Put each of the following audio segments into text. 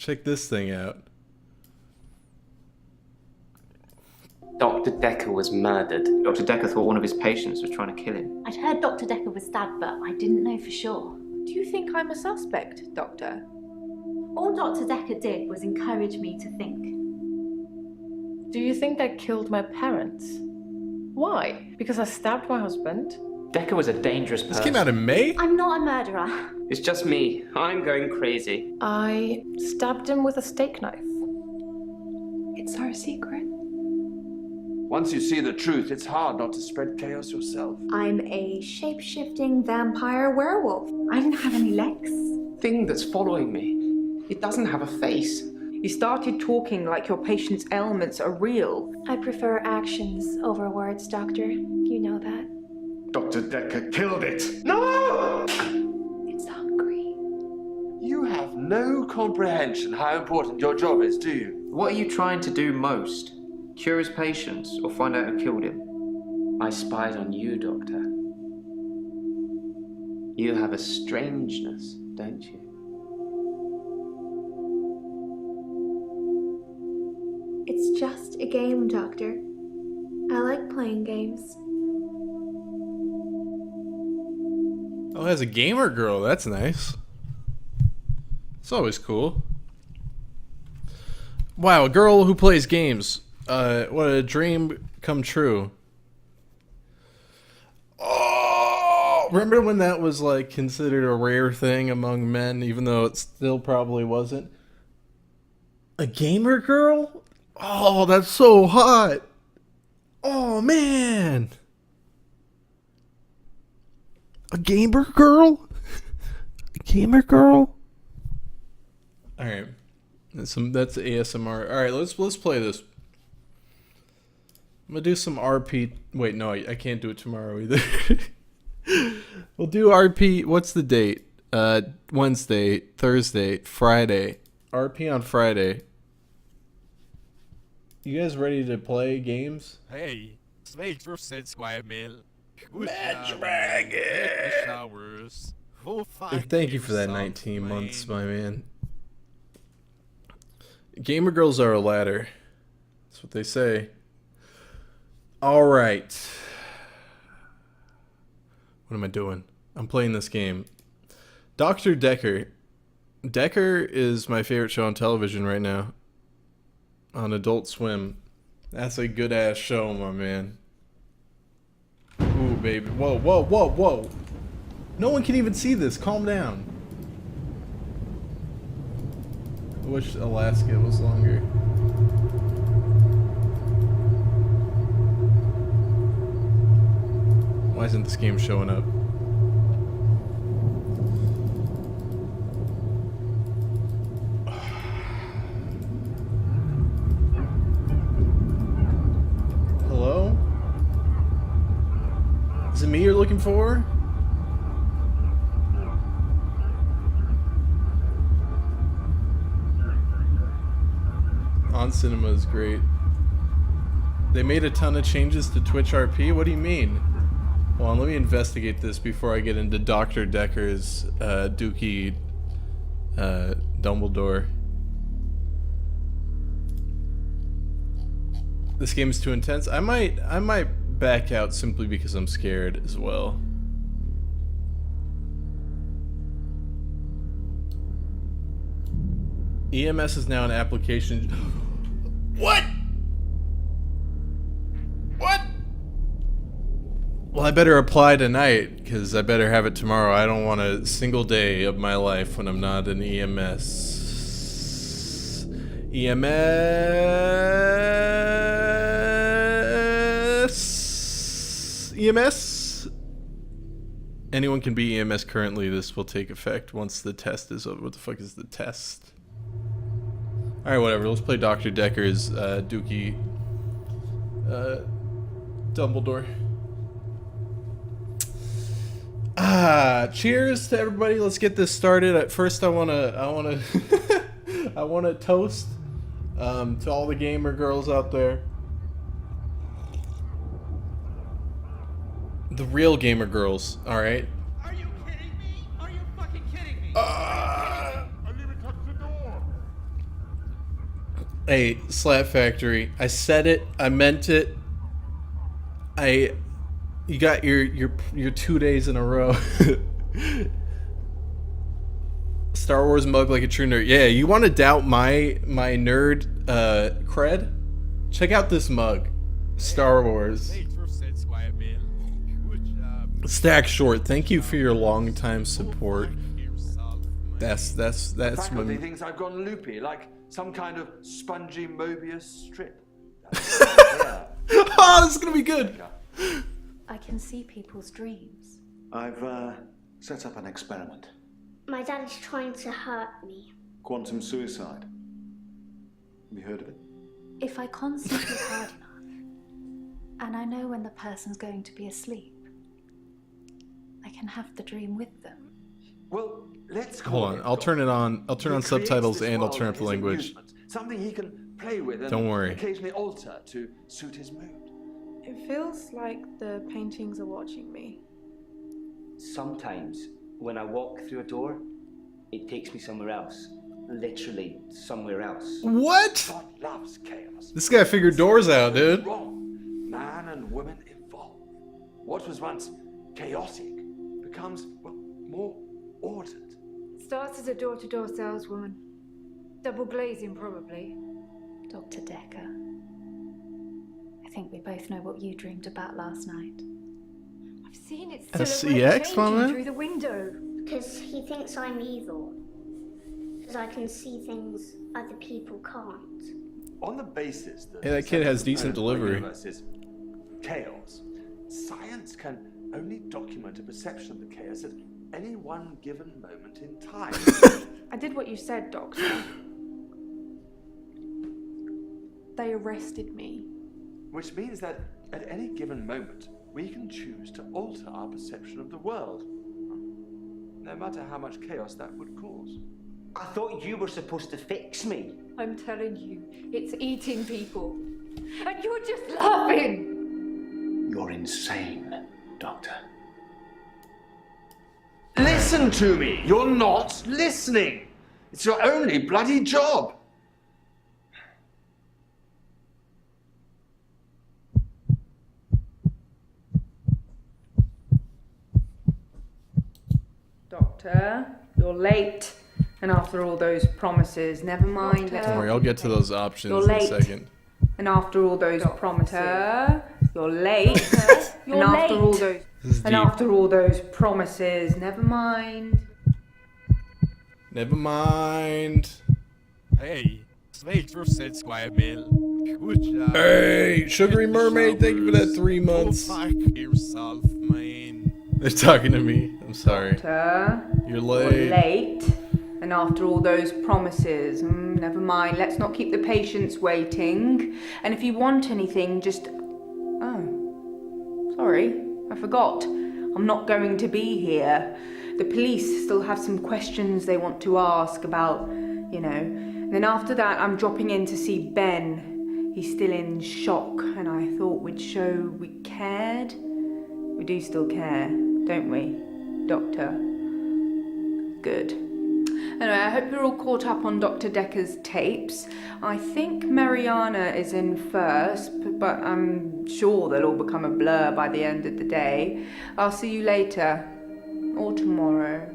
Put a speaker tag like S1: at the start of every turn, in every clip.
S1: Check this thing out.
S2: Dr. Dekker was murdered. Dr. Dekker thought one of his patients was trying to kill him.
S3: I'd heard Dr. Dekker was stabbed, but I didn't know for sure.
S4: Do you think I'm a suspect, Doctor?
S3: All Dr. Dekker did was encourage me to think.
S4: Do you think I killed my parents? Why? Because I stabbed my husband?
S2: Dekker was a dangerous person.
S1: This came out in May?
S3: I'm not a murderer.
S2: It's just me. I'm going crazy.
S4: I stabbed him with a steak knife.
S5: It's our secret.
S6: Once you see the truth, it's hard not to spread chaos yourself.
S5: I'm a shape-shifting vampire werewolf. I didn't have any legs.
S2: Thing that's following me. It doesn't have a face.
S4: You started talking like your patient's ailments are real.
S5: I prefer actions over words, Doctor. You know that.
S6: Dr. Dekker killed it. No!
S5: It's hungry.
S6: You have no comprehension how important your job is, do you?
S2: What are you trying to do most? Cure his patients or find out who killed him? I spied on you, Doctor. You have a strangeness, don't you?
S5: It's just a game, Doctor. I like playing games.
S1: Oh, as a gamer girl, that's nice. It's always cool. Wow, a girl who plays games. What a dream come true. Oh, remember when that was like considered a rare thing among men, even though it still probably wasn't? A gamer girl? Oh, that's so hot. Oh, man. A gamer girl? A gamer girl? All right. That's ASMR. All right, let's play this. I'm gonna do some RP. Wait, no, I can't do it tomorrow either. We'll do RP. What's the date? Wednesday, Thursday, Friday. RP on Friday. You guys ready to play games?
S7: Hey, 12% square mil.
S1: Match Dragon!
S7: Showers.
S1: Hey, thank you for that 19 months, my man. Gamer girls are a ladder. That's what they say. Alright. What am I doing? I'm playing this game. Dr. Dekker. Dekker is my favorite show on television right now. On Adult Swim. That's a good ass show, my man. Ooh, baby. Whoa, whoa, whoa, whoa. No one can even see this. Calm down. I wish Alaska was longer. Why isn't this game showing up? Hello? Is it me you're looking for? On Cinema is great. They made a ton of changes to Twitch RP? What do you mean? Hold on, let me investigate this before I get into Dr. Dekker's Dookie Dumbledore. This game is too intense. I might back out simply because I'm scared as well. EMS is now an application. What? What? Well, I better apply tonight, because I better have it tomorrow. I don't want a single day of my life when I'm not an EMS. EMS? Anyone can be EMS currently. This will take effect once the test is over. What the fuck is the test? Alright, whatever. Let's play Dr. Dekker's Dookie Dumbledore. Cheers to everybody. Let's get this started. At first, I wanna I wanna toast to all the gamer girls out there. The real gamer girls, alright?
S7: Are you kidding me? Are you fucking kidding me?
S6: I didn't even touch the door.
S1: Hey, Slap Factory. I said it. I meant it. You got your 2 days in a row. Star Wars mug like a true nerd. Yeah, you want to doubt my nerd cred? Check out this mug. Star Wars.
S7: 8% square mil. Good job.
S1: Stack Short, thank you for your long time support.
S7: Yourself, man.
S1: That's
S6: Faculty
S1: when.
S6: thinks I've gone loopy, like some kind of spongy Mobius strip. Yeah.
S1: Oh, this is gonna be good.
S3: I can see people's dreams.
S8: I've set up an experiment.
S5: My dad is trying to hurt me.
S8: Quantum suicide. Have you heard of it?
S3: If I concentrate hard enough, and I know when the person's going to be asleep, I can have the dream with them.
S6: Well, let's call
S1: Hold on,
S6: him
S1: I'll turn it on. I'll turn
S6: He
S1: on
S6: creates
S1: subtitles
S6: this
S1: and I'll
S6: world
S1: turn
S6: at
S1: up the
S6: his
S1: language.
S6: amusement, something he can play with and
S1: Don't worry.
S6: occasionally alter to suit his mood.
S9: It feels like the paintings are watching me.
S10: Sometimes, when I walk through a door, it takes me somewhere else. Literally, somewhere else.
S1: What?
S6: God loves chaos.
S1: This guy figured doors out, dude.
S6: Wrong. Man and woman evolve. What was once chaotic becomes, well, more ordered.
S11: Starts as a door-to-door saleswoman. Double glazing, probably.
S3: Dr. Dekker, I think we both know what you dreamed about last night.
S11: I've seen it
S1: A
S11: silhouette
S1: CX
S11: changing
S1: moment?
S11: through the window.
S5: Because he thinks I'm evil. Because I can see things other people can't.
S6: On the basis that
S1: Hey, that kid has decent delivery.
S6: universe is chaos, science can only document a perception of the chaos at any one given moment in time.
S9: I did what you said, Doctor. They arrested me.
S6: Which means that at any given moment, we can choose to alter our perception of the world, no matter how much chaos that would cause.
S10: I thought you were supposed to fix me.
S11: I'm telling you, it's eating people. And you're just laughing!
S8: You're insane, Doctor.
S6: Listen to me! You're not listening! It's your only bloody job!
S12: Doctor, you're late. And after all those promises, never mind.
S1: Don't worry, I'll get to those options
S12: You're
S1: in a
S12: late.
S1: second.
S12: And after all those promises, you're late.
S3: You're
S12: and after all
S3: late.
S12: those
S1: This is
S12: and
S1: deep.
S12: after all those promises, never mind.
S1: Never mind.
S7: Hey, 8% square mil. Good job.
S1: Hey, Sugary Mermaid, thank you for that 3 months.
S7: Go fuck yourself, man.
S1: They're talking to me. I'm sorry.
S12: Doctor,
S1: You're
S12: you're
S1: late.
S12: late. And after all those promises, never mind. Let's not keep the patients waiting. And if you want anything, just... Oh, sorry, I forgot. I'm not going to be here. The police still have some questions they want to ask about, you know. And then after that, I'm dropping in to see Ben. He's still in shock, and I thought we'd show we cared. We do still care, don't we, Doctor? Good. Anyway, I hope you're all caught up on Dr. Dekker's tapes. I think Mariana is in first, but I'm sure they'll all become a blur by the end of the day. I'll see you later. Or tomorrow.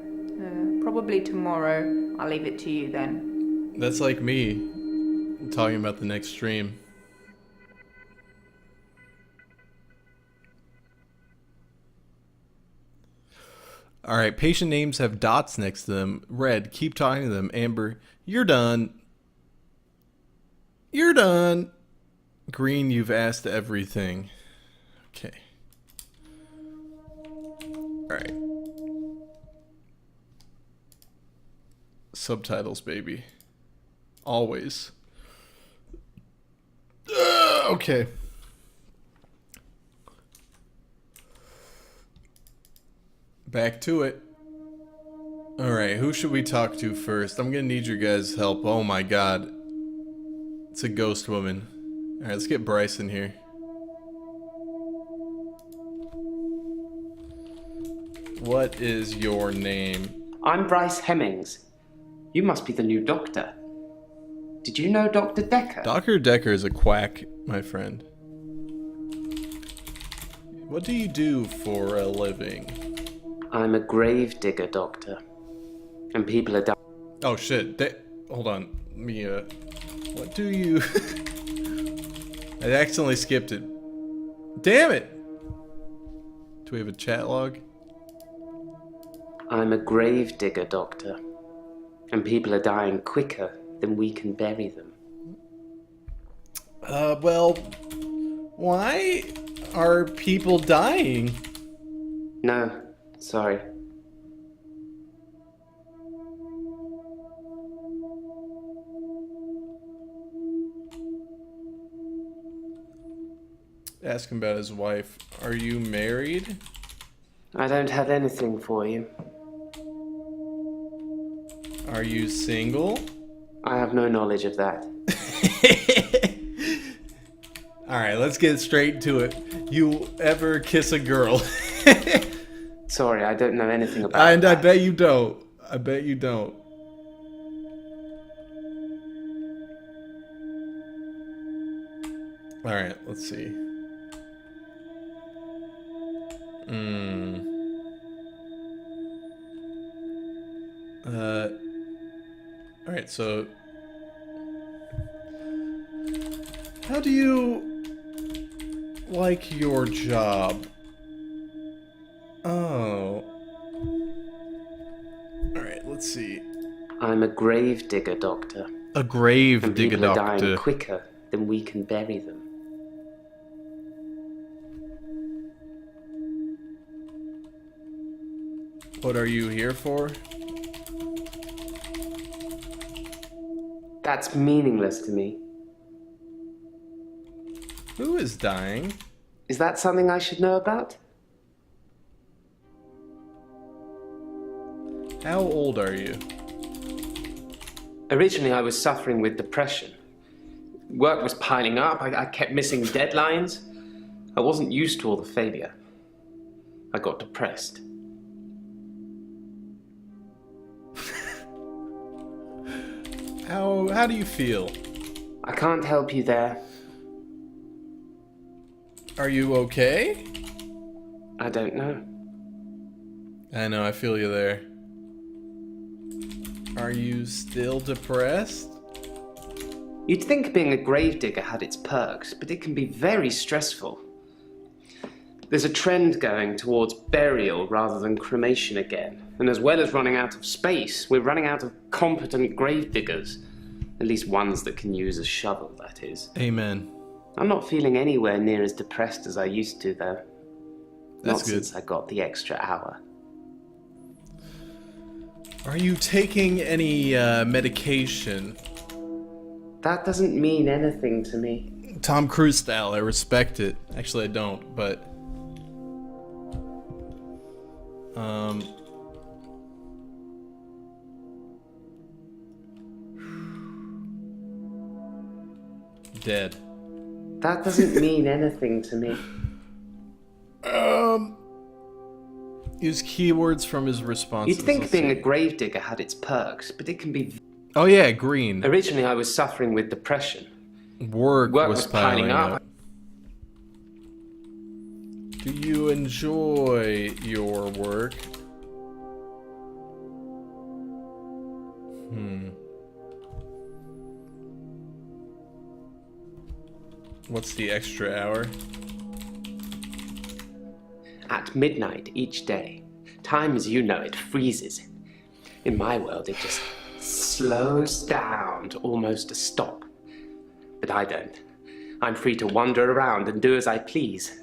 S12: Probably tomorrow. I'll leave it to you then.
S1: That's like me talking about the next stream. Alright, patient names have dots next to them. Red, keep talking to them. Amber, you're done. You're done. Green, you've asked everything. Okay. Alright. Subtitles, baby. Always. Okay. Back to it. Alright, who should we talk to first? I'm gonna need your guys' help. Oh my god. It's a ghost woman. Alright, let's get Bryce in here. What is your name?
S2: I'm Bryce Hemmings. You must be the new doctor. Did you know Dr. Dekker?
S1: Dr. Dekker is a quack, my friend. What do you do for a living?
S2: I'm a grave digger, Doctor. And people are dying.
S1: Oh shit. Hold on. Mia. What do you... I accidentally skipped it. Damn it! Do we have a chat log?
S2: I'm a grave digger, Doctor. And people are dying quicker than we can bury them.
S1: Well... Why are people dying?
S2: No, sorry.
S1: Ask him about his wife. Are you married?
S2: I don't have anything for you.
S1: Are you single?
S2: I have no knowledge of that.
S1: Alright, let's get straight to it. You ever kiss a girl?
S2: Sorry, I don't know anything about
S1: And
S2: that.
S1: I bet you don't. I bet you don't. Alright, let's see. Alright, so... How do you like your job? Oh. Alright, let's see.
S2: I'm a grave digger, Doctor.
S1: A grave
S2: And
S1: digger
S2: people are dying
S1: doctor.
S2: quicker than we can bury them.
S1: What are you here for?
S2: That's meaningless to me.
S1: Who is dying?
S2: Is that something I should know about?
S1: How old are you?
S2: Originally, I was suffering with depression. Work was piling up. I kept missing deadlines. I wasn't used to all the failure. I got depressed.
S1: How do you feel?
S2: I can't help you there.
S1: Are you okay?
S2: I don't know.
S1: I know, I feel you there. Are you still depressed?
S2: You'd think being a gravedigger had its perks, but it can be very stressful. There's a trend going towards burial rather than cremation again. And as well as running out of space, we're running out of competent gravediggers. At least ones that can use a shovel, that is.
S1: Amen.
S2: I'm not feeling anywhere near as depressed as I used to, though.
S1: That's
S2: Not
S1: good.
S2: since I got the extra hour.
S1: Are you taking any medication?
S2: That doesn't mean anything to me.
S1: Tom Cruise style, I respect it. Actually, I don't, but... Dead.
S2: That doesn't mean anything to me.
S1: Use keywords from his responses.
S2: You'd think
S1: Let's
S2: being
S1: see.
S2: a gravedigger had its perks, but it can be...
S1: Oh yeah, green.
S2: Originally, I was suffering with depression.
S1: Work was piling
S2: up.
S1: up. Do you enjoy your work? What's the extra hour?
S2: At midnight each day. Time as you know it freezes. In my world, it just slows down to almost a stop. But I don't. I'm free to wander around and do as I please.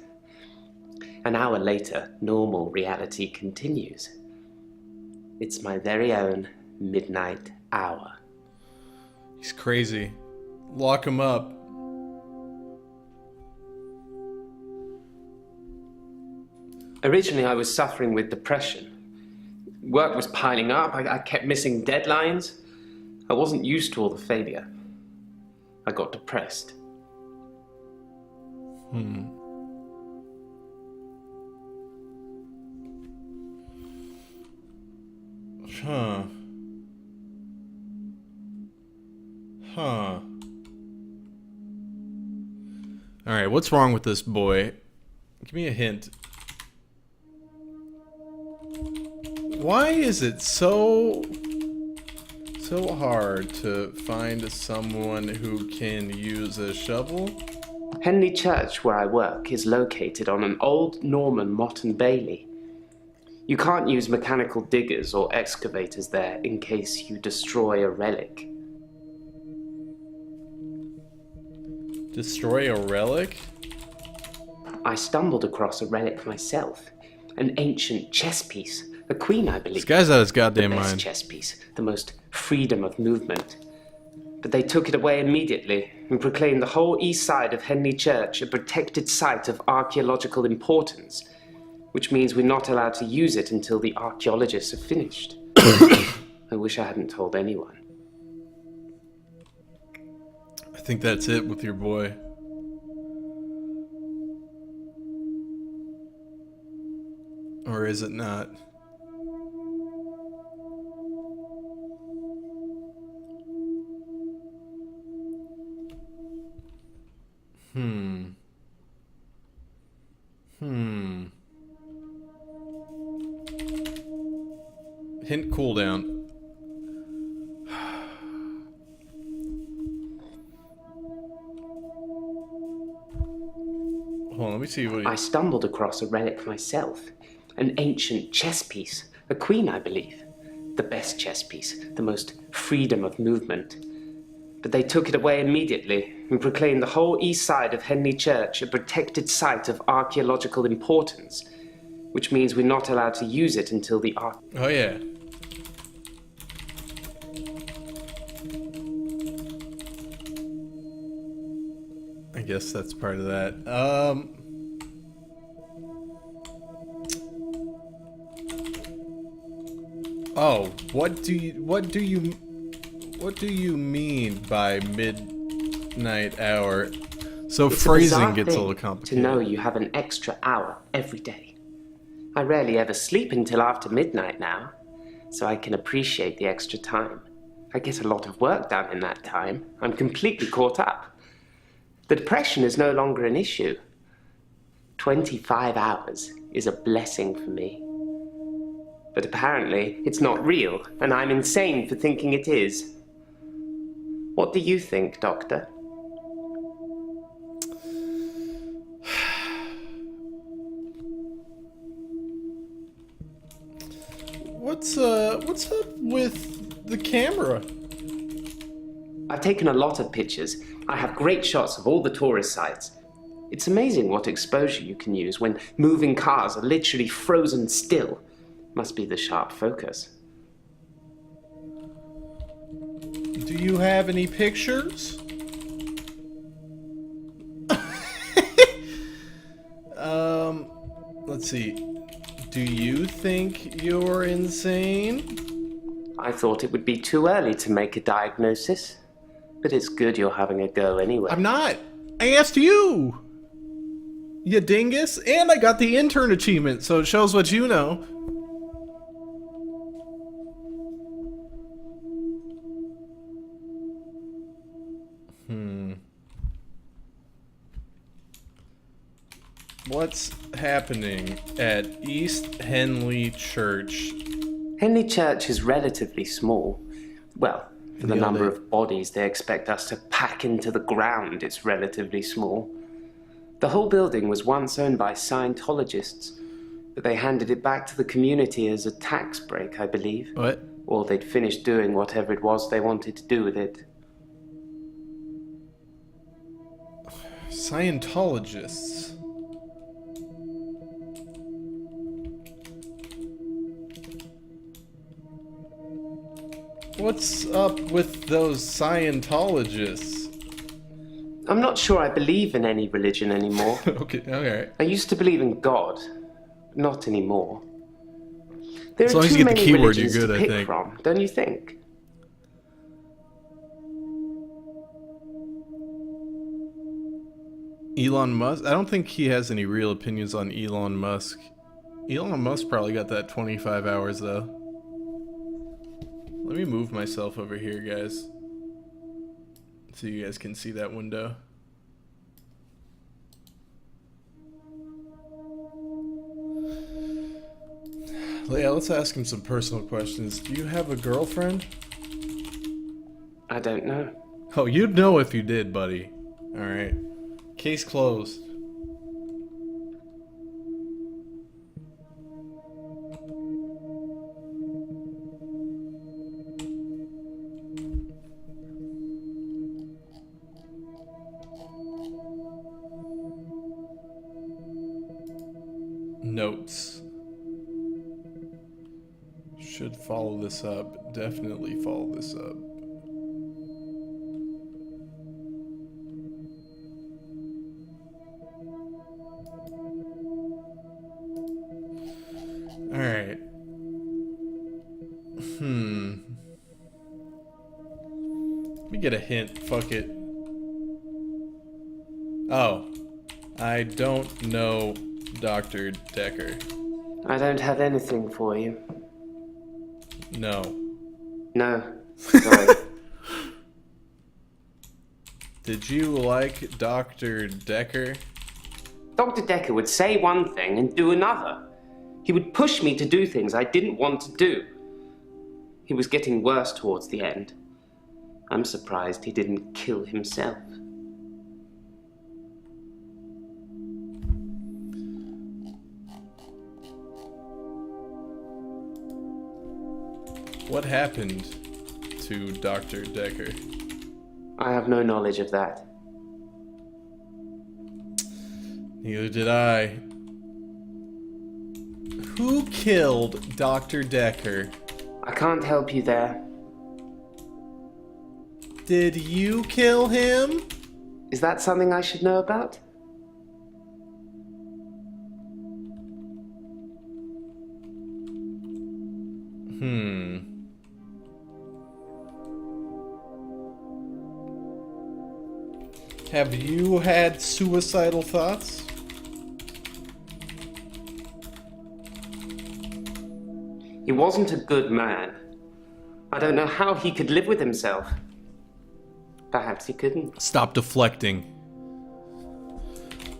S2: An hour later, normal reality continues. It's my very own midnight hour.
S1: He's crazy. Lock him up.
S2: Originally, I was suffering with depression. Work was piling up. I kept missing deadlines. I wasn't used to all the failure. I got depressed.
S1: Huh. Huh. Alright, what's wrong with this boy? Give me a hint. Why is it so hard to find someone who can use a shovel?
S2: Henley Church, where I work, is located on an old Norman motte and bailey. You can't use mechanical diggers or excavators there in case you destroy a relic.
S1: Destroy a relic?
S2: I stumbled across a relic myself. An ancient chess piece. A queen, I believe.
S1: This guy's out of his goddamn
S2: the best
S1: mind.
S2: chess piece. The most freedom of movement. But they took it away immediately and proclaimed the whole east side of Henley Church a protected site of archaeological importance, which means we're not allowed to use it until the archaeologists have finished. I wish I hadn't told anyone.
S1: I think that's it with your boy. Or is it not? Hint cooldown. Hold on, let me see what
S2: I stumbled across a relic myself. An ancient chess piece. A queen, I believe. The best chess piece. The most freedom of movement. But they took it away immediately and proclaimed the whole east side of Henley Church a protected site of archaeological importance, which means we're not allowed to use it until the
S1: Oh yeah. I guess that's part of that. Oh, what do you mean by midnight hour? So
S2: It's
S1: phrasing
S2: a
S1: gets a
S2: thing
S1: little complicated.
S2: to know you have an extra hour every day. I rarely ever sleep until after midnight now, so I can appreciate the extra time. I get a lot of work done in that time. I'm completely caught up. The depression is no longer an issue. 25 hours is a blessing for me. But apparently, it's not real, and I'm insane for thinking it is. What do you think, Doctor?
S1: What's up with the camera?
S2: I've taken a lot of pictures. I have great shots of all the tourist sites. It's amazing what exposure you can use when moving cars are literally frozen still. Must be the sharp focus.
S1: Do you have any pictures? Let's see. Do you think you're insane?
S2: I thought it would be too early to make a diagnosis. But it's good you're having a go anyway.
S1: I'm not. I asked you. You dingus. And I got the intern achievement, so it shows what you know. What's happening at East Henley Church?
S2: Henley Church is relatively small. Well, for the
S1: Yeah,
S2: number
S1: they-
S2: of bodies they expect us to pack into the ground, it's relatively small. The whole building was once owned by Scientologists, but they handed it back to the community as a tax break, I believe.
S1: What?
S2: Or they'd finished doing whatever it was they wanted to do with it.
S1: Scientologists. What's up with those Scientologists?
S2: I'm not sure I believe in any religion anymore.
S1: Okay, alright.
S2: I used to believe in God, but not anymore. There
S1: As
S2: are
S1: long as
S2: too
S1: you get the
S2: many
S1: keyword, you're
S2: religions
S1: good,
S2: to
S1: I
S2: pick
S1: think.
S2: from, don't you think?
S1: Elon Musk? I don't think he has any real opinions on Elon Musk. Elon Musk probably got that 25 hours, though. Let me move myself over here, guys. so you guys can see that window. Yeah, let's ask him some personal questions. Do you have a girlfriend?
S2: I don't know.
S1: Oh, you'd know if you did, buddy. Alright. Case closed. Notes. Should follow this up. Definitely follow this up. Alright. Let me get a hint. Fuck it. Oh. I don't know Dr. Dekker.
S2: I don't have anything for you.
S1: No.
S2: No. Sorry.
S1: Did you like Dr. Dekker?
S2: Dr. Dekker would say one thing and do another. He would push me to do things I didn't want to do. He was getting worse towards the end. I'm surprised he didn't kill himself.
S1: What happened to Dr. Dekker?
S2: I have no knowledge of that.
S1: Neither did I. Who killed Dr. Dekker?
S2: I can't help you there.
S1: Did you kill him?
S2: Is that something I should know about?
S1: Have you had suicidal thoughts?
S2: He wasn't a good man. I don't know how he could live with himself. Perhaps he couldn't.
S1: Stop deflecting.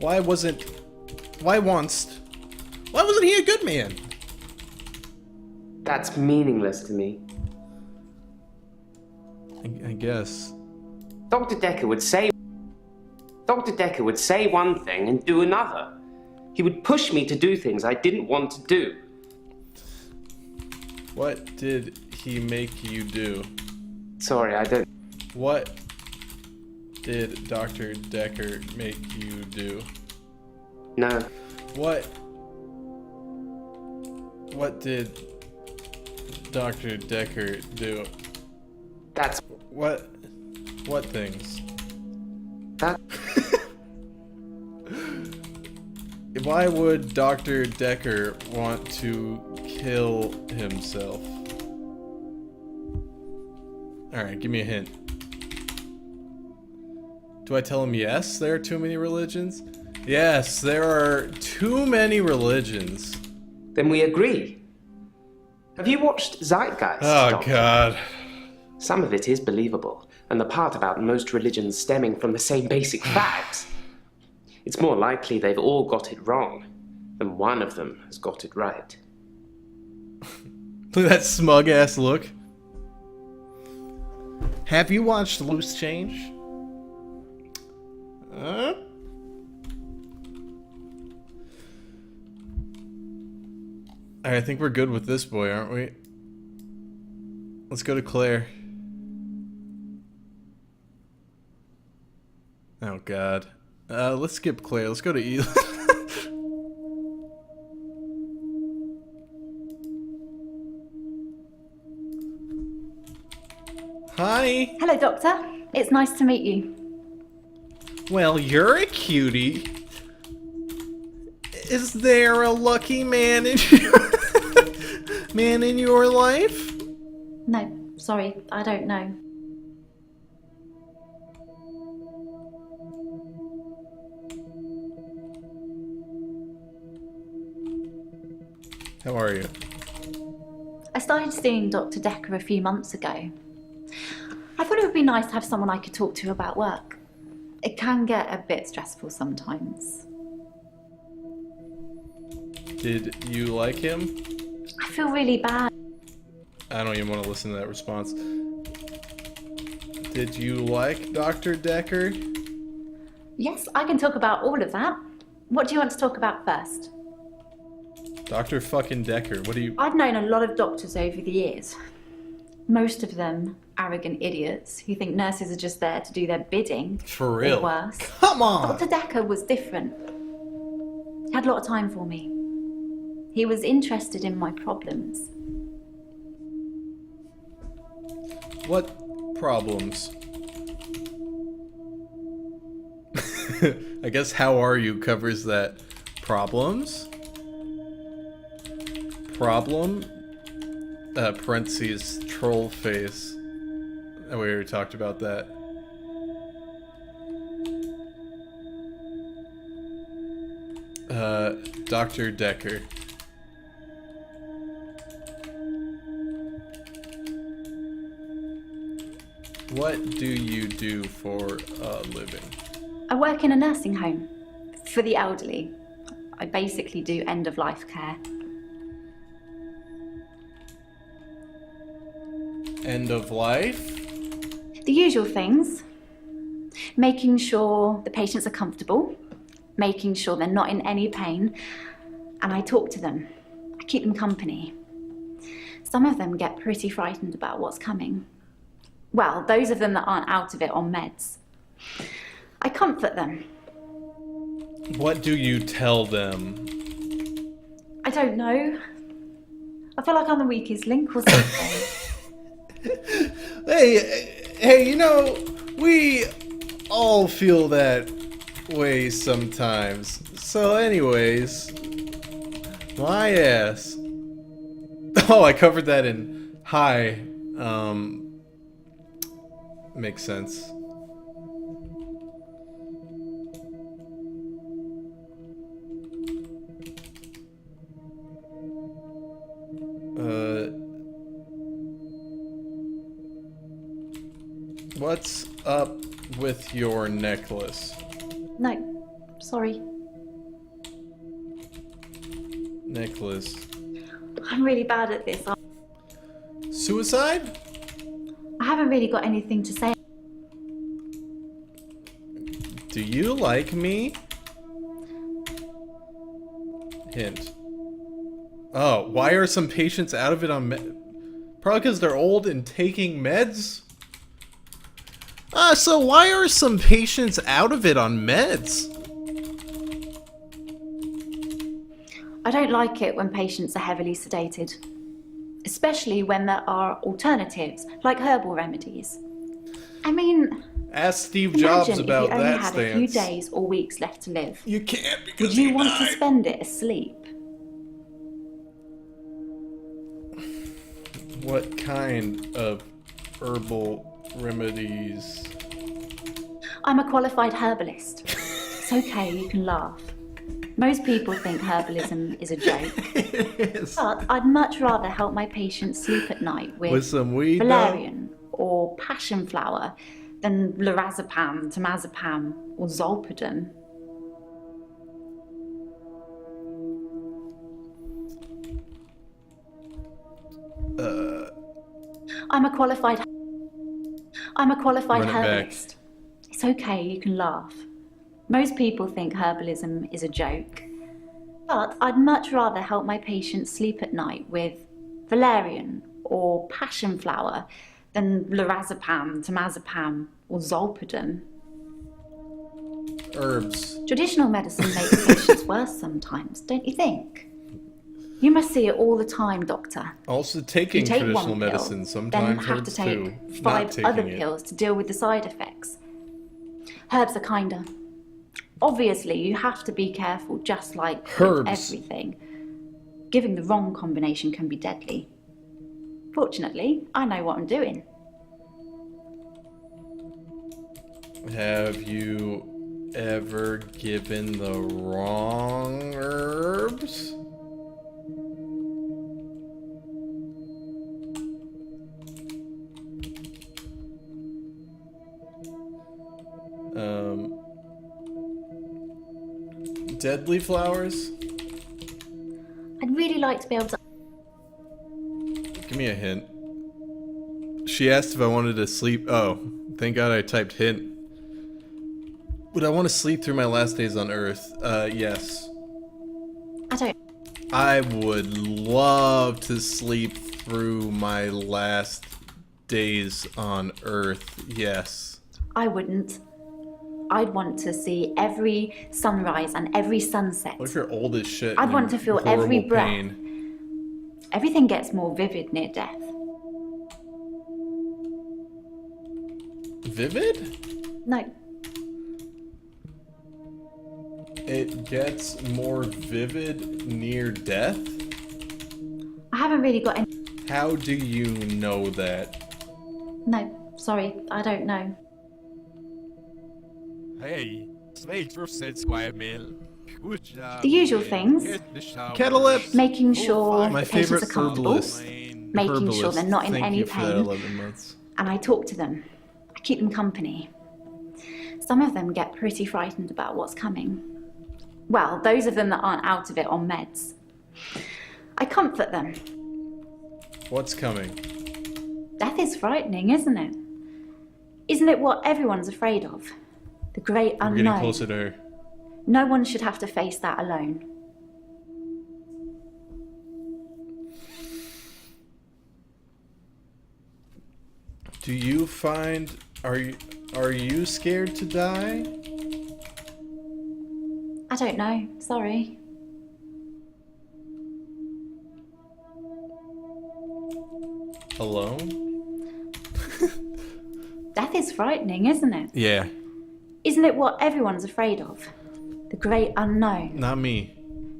S1: Why wasn't he a good man?
S2: That's meaningless to me.
S1: I guess.
S2: Dr. Dekker would say one thing and do another. He would push me to do things I didn't want to do.
S1: What did he make you do?
S2: Sorry, I don't...
S1: What did Dr. Dekker make you do?
S2: No.
S1: What did Dr. Dekker do?
S2: That's...
S1: What things?
S2: That...
S1: Why would Dr. Dekker want to kill himself? Alright, give me a hint. Do I tell him yes, there are too many religions? Yes, there are too many religions.
S2: Then we agree. Have you watched Zeitgeist?
S1: Oh,
S2: Doctor?
S1: God.
S2: Some of it is believable, and the part about most religions stemming from the same basic facts. It's more likely they've all got it wrong than one of them has got it right.
S1: Look at that smug-ass look. Have you watched Loose Change? I think we're good with this boy, aren't we? Let's go to Claire. Oh, God. Let's skip Claire. Let's go to Eli. Hi.
S3: Hello, Doctor. It's nice to meet you.
S1: Well, you're a cutie. Is there a lucky man in your life?
S3: No, sorry, I don't know.
S1: How are you?
S3: I started seeing Dr. Dekker a few months ago. I thought it would would be nice to have someone I could talk to about work. It can get a bit stressful sometimes.
S1: Did you like him?
S3: I feel really bad.
S1: I don't even want to listen to that response. Did you like Dr. Dekker?
S3: Yes, I can talk about all of that. What do you want to talk about first?
S1: Dr. fucking Dekker, what do you...
S3: I've known a lot of doctors over the years. Most of them arrogant idiots who think nurses are just there to do their bidding.
S1: For real?
S3: Or worse.
S1: Come on!
S3: Dr. Dekker was different. He had a lot of time for me. He was interested in my problems.
S1: What problems? I guess how are you covers that. Problems? Problem? Parentheses, troll face. Oh, we already talked about that. Dr. Dekker. What do you do for a living?
S3: I work in a nursing home for the elderly. I basically do end-of-life care.
S1: End of life?
S3: The usual things. Making sure the patients are comfortable, making sure they're not in any pain, and I talk to them. I keep them company. Some of them get pretty frightened about what's coming. Well, those of them that aren't out of it on meds. I comfort them.
S1: What do you tell them?
S3: I don't know. I feel like I'm the weakest link or something.
S1: Hey, you know, we all feel that way sometimes. So anyways, my ass. Oh, I covered that in hi. Makes sense. What's up with your necklace?
S3: No, sorry.
S1: Necklace.
S3: I'm really bad at this.
S1: Suicide?
S3: I haven't really got anything to say.
S1: Do you like me? Hint. Oh, why are some patients out of it on probably because they're old and taking meds? So why are some patients out of it on meds?
S3: I don't like it when patients are heavily sedated. Especially when there are alternatives, like herbal remedies. I mean...
S1: Ask Steve Jobs about that
S3: imagine if you only had a few
S1: stance.
S3: days or weeks left to live.
S1: You can't because
S3: Would you
S1: he
S3: want
S1: died.
S3: to spend it asleep?
S1: What kind of herbal remedies?
S3: I'm a qualified herbalist. It's okay, you can laugh. Most people think herbalism is a joke. But I'd much rather help my patients sleep at night with
S1: some weed,
S3: valerian or passion flower than lorazepam, temazepam, or zolpidem. I'm a qualified
S1: Run it back.
S3: herbalist. It's okay, you can laugh. Most people think herbalism is a joke. But I'd much rather help my patients sleep at night with valerian or passion flower than lorazepam, temazepam, or zolpidem.
S1: Herbs.
S3: Traditional medicine makes patients worse sometimes, don't you think? You must see it all the time, doctor.
S1: Also taking
S3: You take
S1: traditional
S3: one pill,
S1: medicine
S3: then
S1: sometimes
S3: have to
S1: hurts
S3: take
S1: too. Not
S3: 5
S1: taking
S3: other
S1: it.
S3: pills to deal with the side effects. Herbs are kinder. Obviously, you have to be careful, just like with
S1: Herbs.
S3: everything. Giving the wrong combination can be deadly. Fortunately, I know what I'm doing.
S1: Have you ever given the wrong herbs? Deadly flowers?
S3: I'd really like to be able to.
S1: Give me a hint. She asked if I wanted to sleep. Oh, thank God I typed hint. Would I want to sleep through my last days on Earth? Yes.
S3: I don't.
S1: I would love to sleep through my last days on Earth. Yes.
S3: I wouldn't. I'd want to see every sunrise and every sunset.
S1: What if you're old as shit?
S3: I'd
S1: and
S3: want to
S1: in
S3: feel every
S1: horrible
S3: breath.
S1: pain?
S3: Everything gets more vivid near death.
S1: Vivid?
S3: No.
S1: It gets more vivid near death?
S3: I haven't really got any.
S1: How do you know that?
S3: No, sorry, I don't know.
S7: Hey, thanks for said Squire Bill. Good job.
S3: The usual
S7: Bill.
S3: things.
S7: Get the shower.
S1: Kettle lips.
S3: Making sure
S1: My
S3: the patients
S1: favorite
S3: are comfortable.
S1: herbalist.
S3: Making sure they're not in
S1: Thank
S3: any
S1: you for that
S3: pain.
S1: 11 months.
S3: And I talk to them. I keep them company. Some of them get pretty frightened about what's coming. Well, those of them that aren't out of it on meds. I comfort them.
S1: What's coming?
S3: Death is frightening, isn't it? Isn't it what everyone's afraid of? The great
S1: We're
S3: unknown.
S1: getting closer to her.
S3: No one should have to face that alone.
S1: Do you find... Are you scared to die?
S3: I don't know, sorry.
S1: Alone?
S3: Death is frightening, isn't it?
S1: Yeah.
S3: Isn't it what everyone's afraid of? The great unknown.
S1: Not me.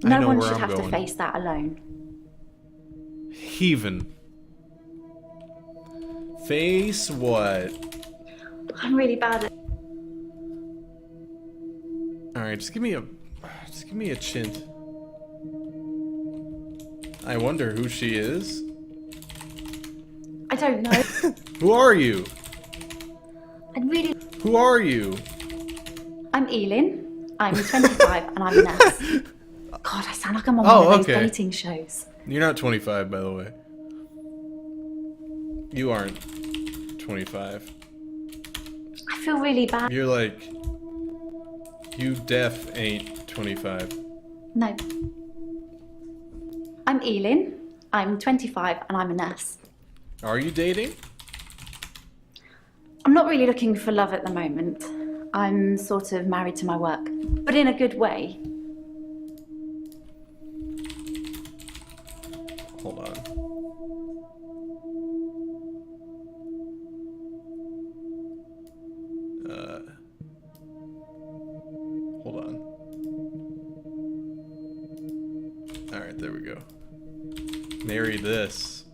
S1: I
S3: No
S1: know
S3: one
S1: where
S3: should
S1: I'm
S3: have
S1: going.
S3: to face that alone.
S1: Heaven. Face what?
S3: I'm really bad at.
S1: Alright, just give me a chint. I wonder who she is.
S3: I don't know.
S1: Who are you?
S3: I'd really.
S1: Who are you?
S3: I'm Elin. I'm 25 and I'm a nurse. God, I sound like I'm on
S1: Oh,
S3: one of those
S1: okay.
S3: dating shows.
S1: You're not 25, by the way. You aren't 25.
S3: I feel really bad.
S1: You're like... You def ain't 25.
S3: No. I'm Elin. I'm 25 and I'm a nurse.
S1: Are you dating?
S3: I'm not really looking for love at the moment. I'm sort of married to my work, but in a good way.
S1: Hold on. Hold on. Alright, there we go. Marry this.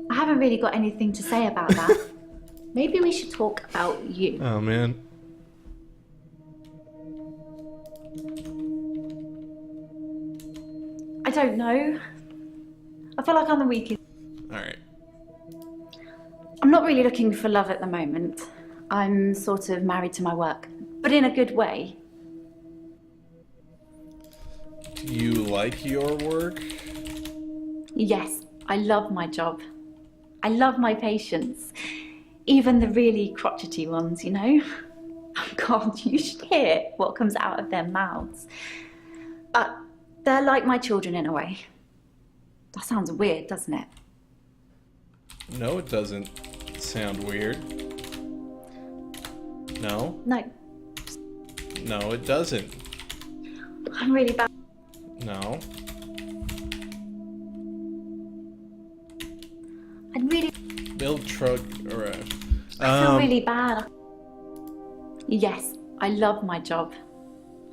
S3: I haven't really got anything to say about that. Maybe we should talk about you.
S1: Oh, man.
S3: I don't know. I feel like I'm the weakest.
S1: Alright.
S3: I'm not really looking for love at the moment. I'm sort of married to my work, but in a good way.
S1: Do you like your work?
S3: Yes, I love my job. I love my patients. Even the really crotchety ones, you know? Oh God, you should hear what comes out of their mouths. But they're like my children in a way. That sounds weird, doesn't it?
S1: No, it doesn't sound weird. No?
S3: No,
S1: No, it doesn't.
S3: I'm really bad.
S1: No.
S3: I'd really.
S1: Build truck or
S3: I feel really bad. Yes, I love my job.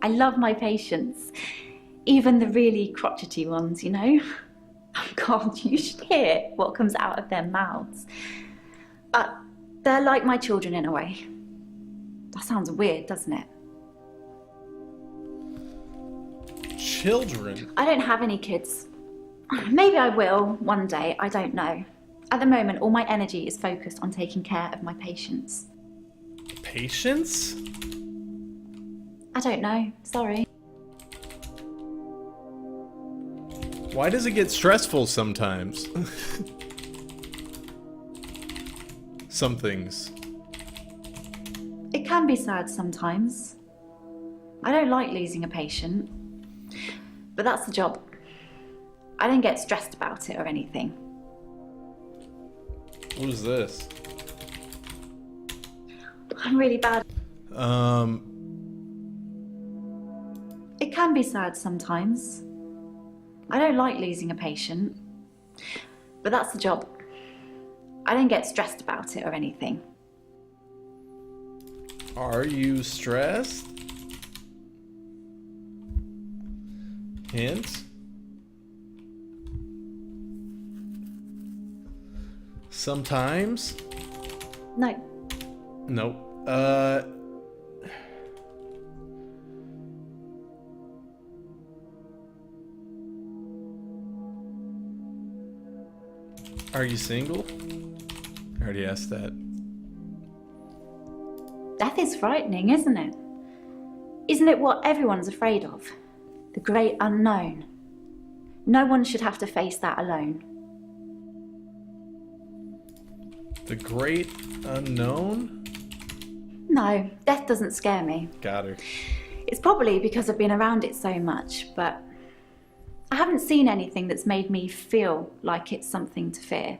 S3: I love my patients. Even the really crotchety ones, you know? Oh God, you should hear what comes out of their mouths. But they're like my children in a way. That sounds weird, doesn't it?
S1: Children?
S3: I don't have any kids. Maybe I will one day, I don't know. At the moment, all my energy is focused on taking care of my patients.
S1: patience?
S3: I don't know. Sorry.
S1: Why does it get stressful sometimes? Some things.
S3: It can be sad sometimes. I don't like losing a patient. But that's the job. I don't get stressed about it or anything.
S1: Who's this?
S3: I'm really bad. It can be sad sometimes. I don't like losing a patient. But that's the job. I don't get stressed about it or anything.
S1: Are you stressed? Hint? Sometimes?
S3: No.
S1: Nope. Are you single? I already asked that.
S3: Death is frightening, isn't it? Isn't it what everyone's afraid of? The great unknown. No one should have to face that alone.
S1: The great unknown?
S3: No, death doesn't scare me.
S1: Got her.
S3: It's probably because I've been around it so much, but I haven't seen anything that's made me feel like it's something to fear.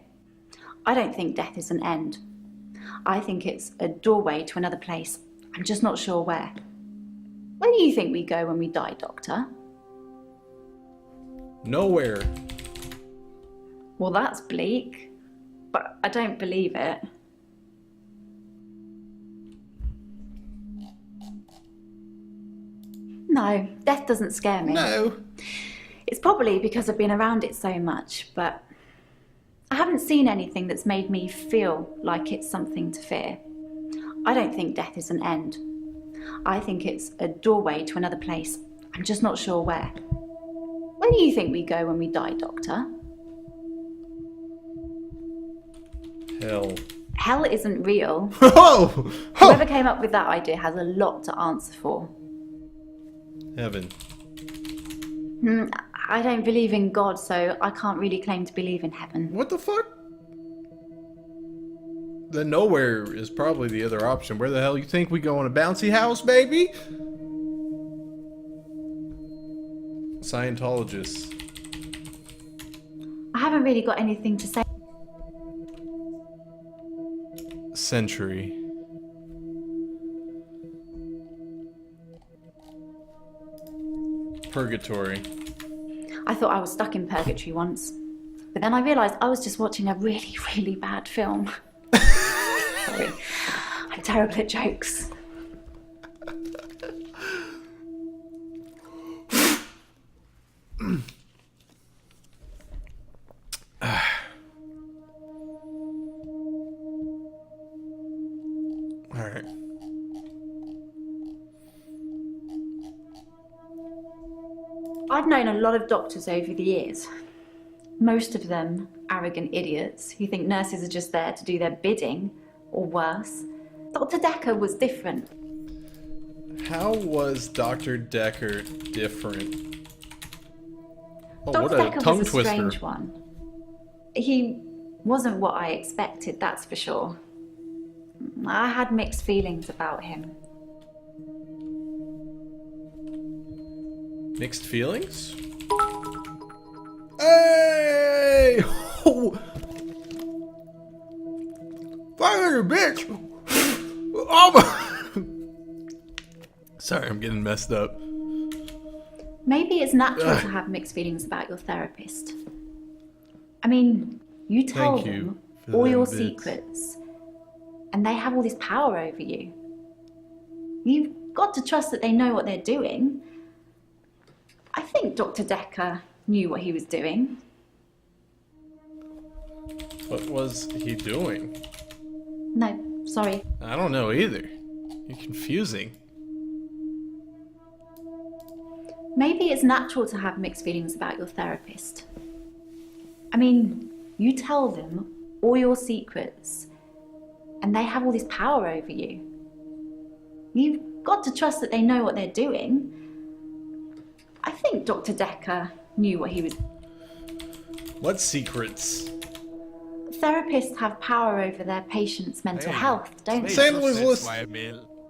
S3: I don't think death is an end. I think it's a doorway to another place. I'm just not sure where. Where do you think we go when we die, Doctor?
S1: Nowhere.
S3: Well, that's bleak, but I don't believe it. No, death doesn't scare me.
S1: No.
S3: It's probably because I've been around it so much, but I haven't seen anything that's made me feel like it's something to fear. I don't think death is an end. I think it's a doorway to another place. I'm just not sure where. Where do you think we go when we die, Doctor?
S1: Hell.
S3: Hell isn't real.
S1: Oh!
S3: Whoever came up with that idea has a lot to answer for.
S1: Heaven.
S3: I don't believe in God, so I can't really claim to believe in heaven.
S1: What the fuck? The nowhere is probably the other option. Where the hell you think we go in a bouncy house, baby? Scientologists.
S3: I haven't really got anything to say.
S1: Century. Purgatory.
S3: I thought I was stuck in purgatory once, but then I realised I was just watching a really, really bad film. Sorry, I'm terrible at jokes.
S1: All right.
S3: I've known a lot of doctors over the years. Most of them arrogant idiots who think nurses are just there to do their bidding, or worse. Dr. Dekker was different.
S1: How was Dr. Dekker different? Oh,
S3: Dr.
S1: what a
S3: Dekker
S1: tongue
S3: was a
S1: twister.
S3: strange one. He wasn't what I expected, that's for sure. I had mixed feelings about him.
S1: Mixed feelings? Hey! Fire, bitch! Oh my! Sorry, I'm getting messed up.
S3: Maybe it's natural to have mixed feelings about your therapist. I mean, you tell
S1: Thank you
S3: them
S1: for
S3: all
S1: them
S3: your
S1: bits.
S3: secrets, and they have all this power over you. You've got to trust that they know what they're doing. I think Dr. Dekker knew what he was doing.
S1: What was he doing?
S3: No, sorry.
S1: I don't know either. You're confusing.
S3: Maybe it's natural to have mixed feelings about your therapist. I mean, you tell them all your secrets, and they have all this power over you. You've got to trust that they know what they're doing. I think Dr. Dekker knew what he was...
S1: What secrets?
S3: Therapists have power over their patients' mental health, don't they?
S1: St. Louis list.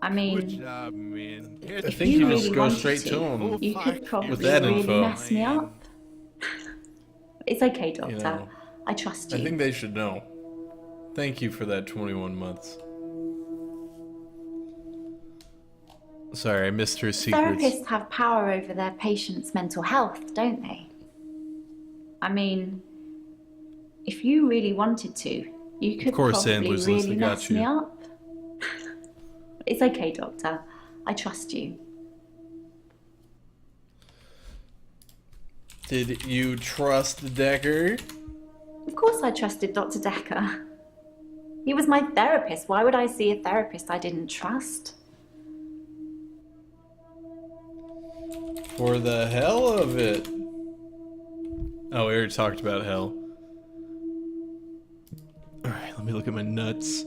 S3: I mean,
S7: Good job, man.
S1: I think you just go straight to him.
S3: You could probably
S1: with that
S3: really
S1: info.
S3: mess me up. It's okay, Doctor.
S1: You know,
S3: I trust you.
S1: I think they should know. Thank you for that 21 months. Sorry, I missed her secrets.
S3: Therapists have power over their patients' mental health, don't they? I mean, if you really wanted to, you could probably really mess me up. It's okay, Doctor. I trust you.
S1: Did you trust Dekker?
S3: Of course I trusted Dr. Dekker. He was my therapist. Why would I see a therapist I didn't trust?
S1: For the hell of it. Oh, we already talked about hell. Alright, let me look at my nuts.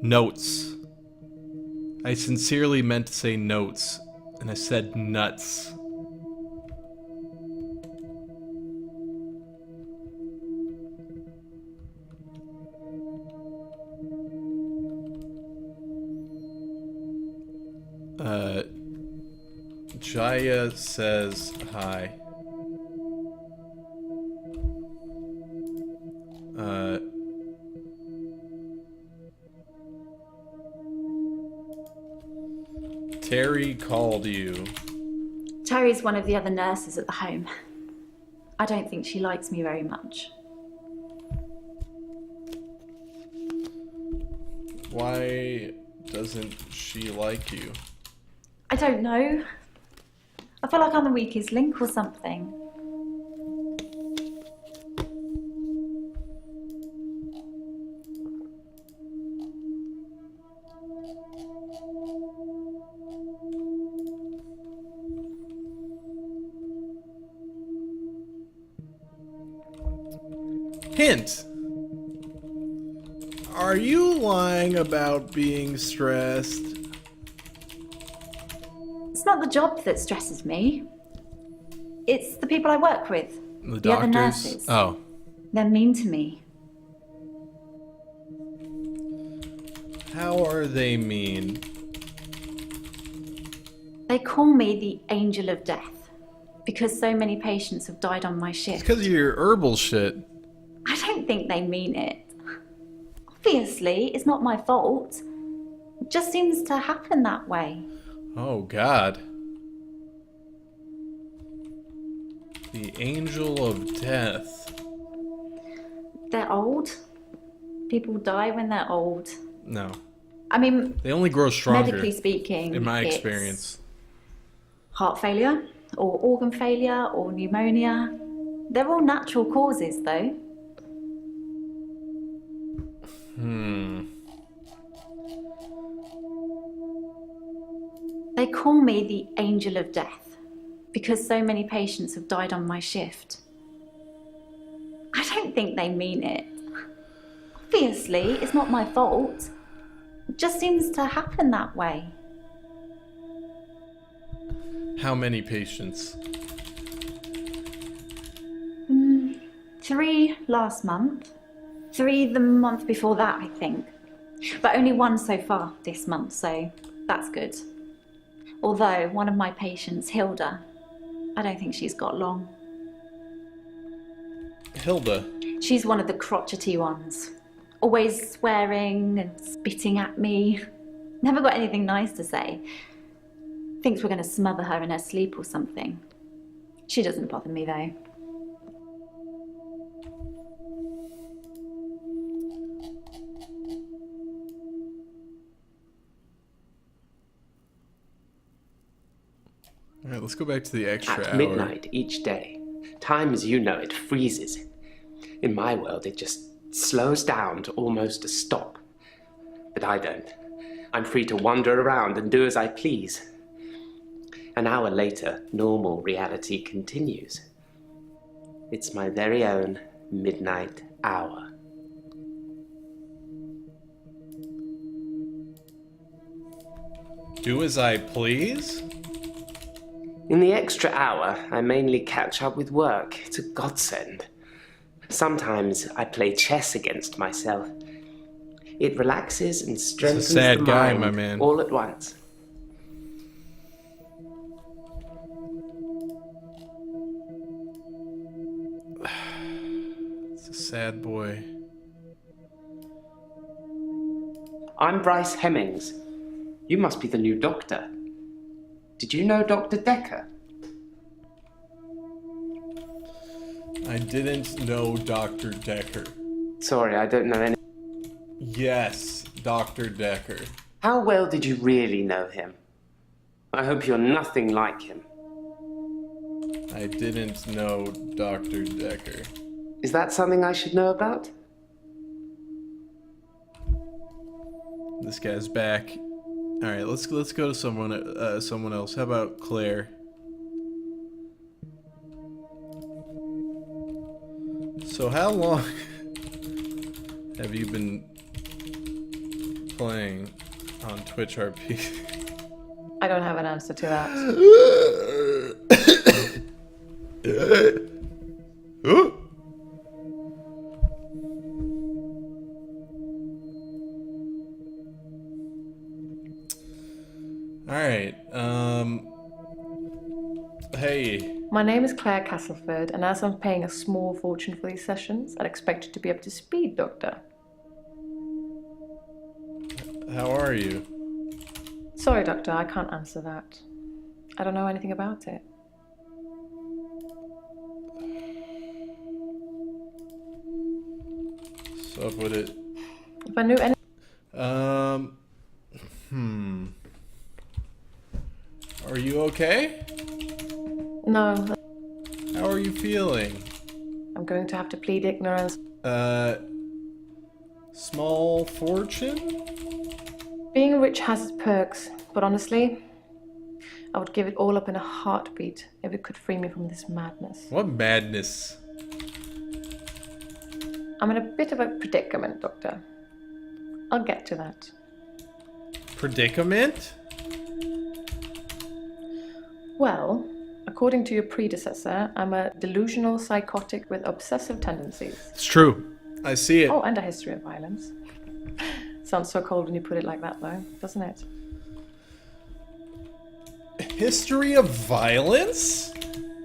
S1: Notes. I sincerely meant to say notes, and I said nuts. Jaya says hi. Terry called you.
S3: Terry's one of the other nurses at the home. I don't think she likes me very much.
S1: Why doesn't she like you?
S3: I don't know. I feel like I'm the weakest link or something.
S1: Hint! Are you lying about being stressed?
S3: It's not the job that stresses me. It's the people I work with.
S1: The
S3: other
S1: doctors?
S3: nurses.
S1: Oh.
S3: They're mean to me.
S1: How are they mean?
S3: They call me the angel of death because so many patients have died on my shift.
S1: It's because of your herbal shit.
S3: I don't think they mean it. Obviously, it's not my fault. It just seems to happen that way.
S1: Oh, God. The angel of death.
S3: They're old. People die when they're old.
S1: No.
S3: I mean,
S1: they only grow stronger.
S3: Medically speaking,
S1: in my
S3: it's
S1: experience.
S3: Heart failure, or organ failure, or pneumonia. They're all natural causes, though. They call me the angel of death because so many patients have died on my shift. I don't think they mean it. Obviously, it's not my fault. It just seems to happen that way.
S1: How many patients?
S3: 3 last month. 3 the month before that, I think. But only 1 so far this month, so that's good. Although one of my patients, Hilda, I don't think she's got long.
S1: Hilda?
S3: She's one of the crotchety ones. Always swearing and spitting at me. Never got anything nice to say. Thinks we're going to smother her in her sleep or something. She doesn't bother me though.
S1: Alright, let's go back to the extra
S2: At
S1: hour.
S2: midnight each day, time as you know it freezes. In my world, it just slows down to almost a stop. But I don't. I'm free to wander around and do as I please. An hour later, normal reality continues. It's my very own midnight hour.
S1: Do as I please?
S2: In the extra hour, I mainly catch up with work. It's a godsend. Sometimes I play chess against myself. It relaxes and strengthens
S1: sad
S2: the
S1: guy,
S2: mind
S1: my man.
S2: all at once.
S1: It's a sad boy.
S2: I'm Bryce Hemmings. You must be the new doctor. Did you know Dr. Dekker?
S1: I didn't know Dr. Dekker.
S2: Sorry, I don't know any.
S1: Yes, Dr. Dekker.
S2: How well did you really know him? I hope you're nothing like him.
S1: I didn't know Dr. Dekker.
S2: Is that something I should know about?
S1: This guy's back. All right, let's go to someone else. How about Claire? So how long have you been playing on Twitch RP?
S4: I don't have an answer to that.
S1: Alright, hey.
S4: My name is Claire Castleford, and as I'm paying a small fortune for these sessions, I'd expect you to be up to speed, Doctor.
S1: How are you?
S4: Sorry, Doctor, I can't answer that. I don't know anything about it.
S1: What's up with it?
S4: If I knew any...
S1: Are you okay?
S4: No.
S1: How are you feeling?
S4: I'm going to have to plead ignorance.
S1: Small fortune?
S4: Being rich has its perks, but honestly, I would give it all up in a heartbeat if it could free me from this madness.
S1: What madness?
S4: I'm in a bit of a predicament, Doctor. I'll get to that.
S1: Predicament?
S4: Well, according to your predecessor, I'm a delusional psychotic with obsessive tendencies.
S1: It's true. I see it.
S4: Oh, and a history of violence. Sounds so cold when you put it like that, though, doesn't it?
S1: History of violence?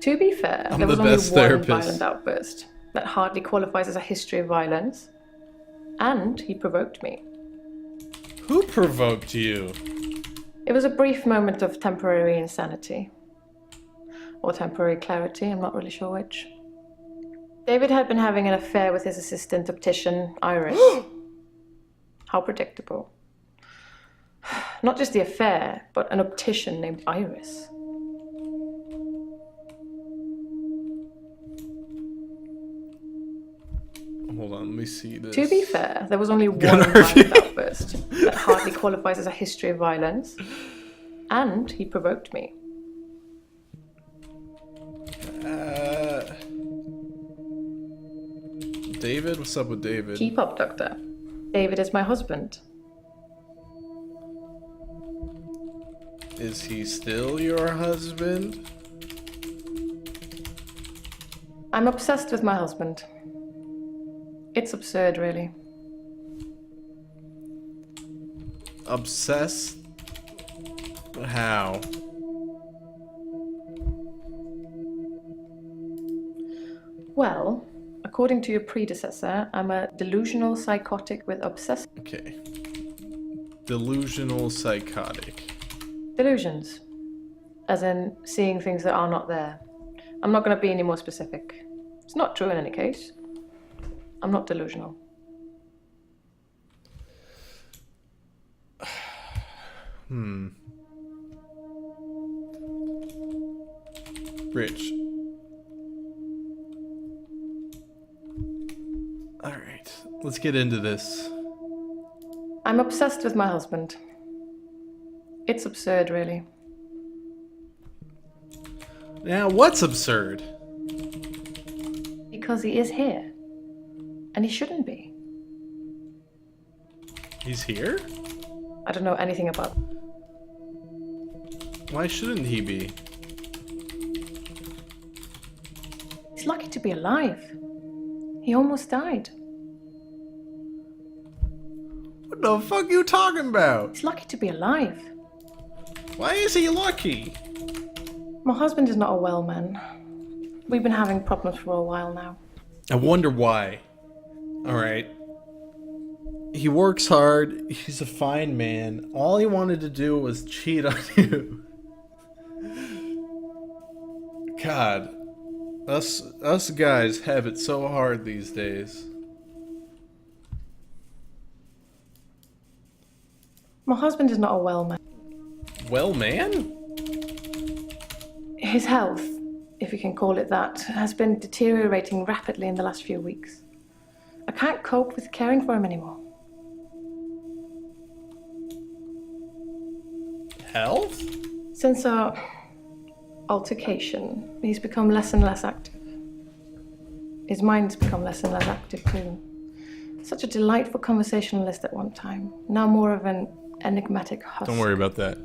S4: To be fair,
S1: I'm
S4: there was
S1: the
S4: only
S1: best
S4: one
S1: therapist.
S4: violent outburst. That hardly qualifies as a history of violence. And he provoked me.
S1: Who provoked you?
S4: It was a brief moment of temporary insanity. Or temporary clarity, I'm not really sure which. David had been having an affair with his assistant optician, Iris. How predictable. Not just the affair, but an optician named Iris.
S1: Hold on, let me see this.
S4: To be fair, there was only one violent outburst. That hardly qualifies as a history of violence. And he provoked me.
S1: David? What's up with David?
S4: Keep up, Doctor. David is my husband.
S1: Is he still your husband?
S4: I'm obsessed with my husband. It's absurd, really.
S1: Obsessed? How?
S4: Well, according to your predecessor, I'm a delusional psychotic with obsessive...
S1: Okay. Delusional psychotic.
S4: Delusions. As in, seeing things that are not there. I'm not going to be any more specific. It's not true in any case. I'm not delusional.
S1: Rich. Alright, let's get into this.
S4: I'm obsessed with my husband. It's absurd, really.
S1: Now, what's absurd?
S4: Because he is here. And he shouldn't be.
S1: He's here?
S4: I don't know anything about...
S1: Why shouldn't he be?
S4: He's lucky to be alive. He almost died.
S1: What the fuck you talking about?
S4: He's lucky to be alive.
S1: Why is he lucky?
S4: My husband is not a well man. We've been having problems for a while now.
S1: I wonder why. Alright. He works hard. He's a fine man. All he wanted to do was cheat on you. God. Us guys have it so hard these days.
S4: My husband is not a well man.
S1: Well, man?
S4: His health, if you can call it that, has been deteriorating rapidly in the last few weeks. I can't cope with caring for him anymore.
S1: Health?
S4: Since our altercation, he's become less and less active. His mind's become less and less active too. Such a delightful conversationalist at one time, now more of an enigmatic husk.
S1: Don't worry about that.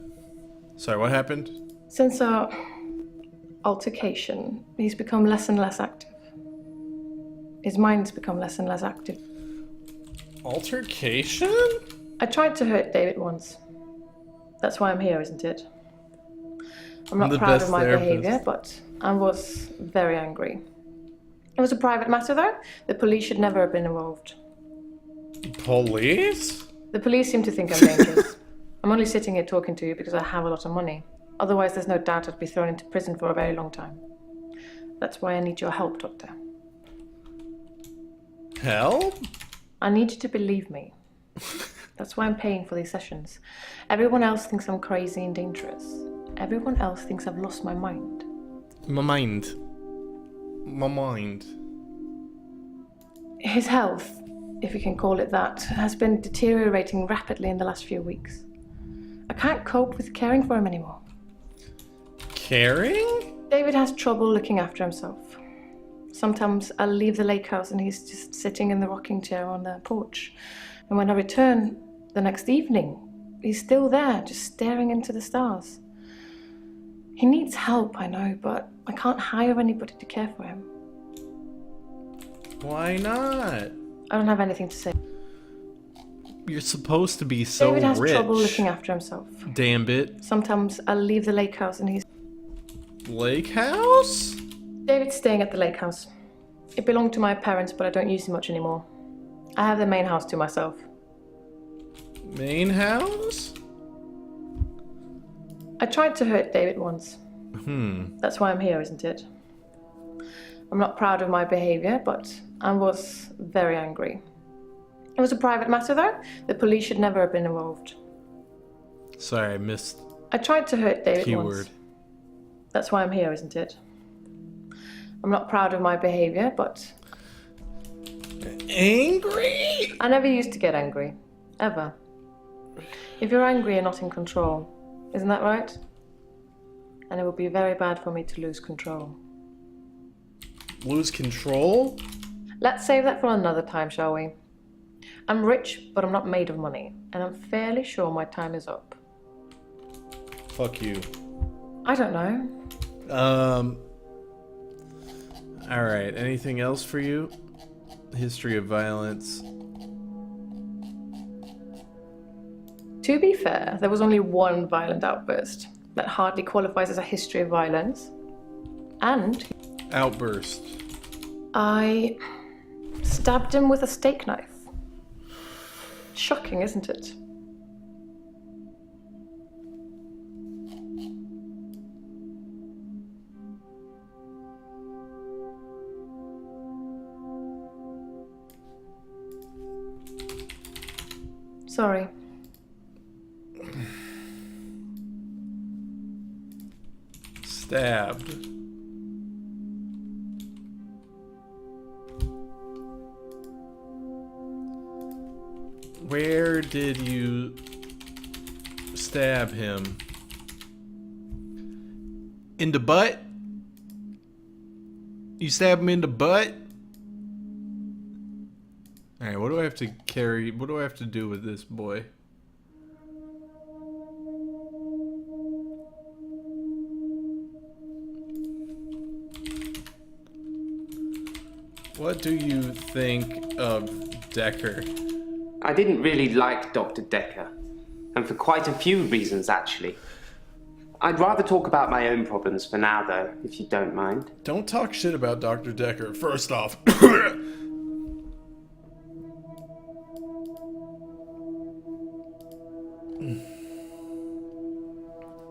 S1: Sorry, what happened?
S4: Since our altercation, he's become less and less active. His mind's become less and less active.
S1: Altercation?
S4: I tried to hurt David once. That's why I'm here, isn't it? I'm not proud of my behavior, but I was very angry. It was a private matter, though. The police should never have been involved.
S1: Police?
S4: The police seem to think I'm dangerous. I'm only sitting here talking to you because I have a lot of money. Otherwise, there's no doubt I'd be thrown into prison for a very long time. That's why I need your help, Doctor.
S1: Help?
S4: I need you to believe me. That's why I'm paying for these sessions. Everyone else thinks I'm crazy and dangerous. Everyone else thinks I've lost my mind.
S1: My mind. My mind.
S4: His health, if you can call it that, has been deteriorating rapidly in the last few weeks. I can't cope with caring for him anymore.
S1: Caring?
S4: David has trouble looking after himself. Sometimes I'll leave the lake house and he's just sitting in the rocking chair on the porch. And when I return the next evening, he's still there, just staring into the stars. He needs help, I know, but I can't hire anybody to care for him.
S1: Why not?
S4: I don't have anything to say.
S1: You're supposed to be so
S4: David has
S1: rich.
S4: trouble looking after himself.
S1: Damn it.
S4: Sometimes I'll leave the lake house and he's...
S1: Lake house?
S4: David's staying at the lake house. It belonged to my parents, but I don't use it much anymore. I have the main house to myself.
S1: Main house?
S4: I tried to hurt David once. That's why I'm here, isn't it? I'm not proud of my behavior, but I was very angry. It was a private matter, though. The police should never have been involved.
S1: Sorry, I missed.
S4: I tried to hurt David
S1: keyword.
S4: once. That's why I'm here, isn't it? I'm not proud of my behavior, but...
S1: Angry?
S4: I never used to get angry. Ever. If you're angry, you're not in control. Isn't that right? And it would be very bad for me to lose control.
S1: Lose control?
S4: Let's save that for another time, shall we? I'm rich, but I'm not made of money. And I'm fairly sure my time is up.
S1: Fuck you.
S4: I don't know.
S1: Alright, anything else for you? History of violence.
S4: To be fair, there was only one violent outburst. That hardly qualifies as a history of violence. And...
S1: Outburst.
S4: I stabbed him with a steak knife. Shocking, isn't it? Sorry.
S1: Stabbed. Where did you stab him? In the butt? You stab him in the butt? Alright, what do I have to carry? What do I have to do with this boy? What do you think of Dekker?
S2: I didn't really like Dr. Dekker, and for quite a few reasons, actually. I'd rather talk about my own problems for now, though, if you don't mind.
S1: Don't talk shit about Dr. Dekker, first off.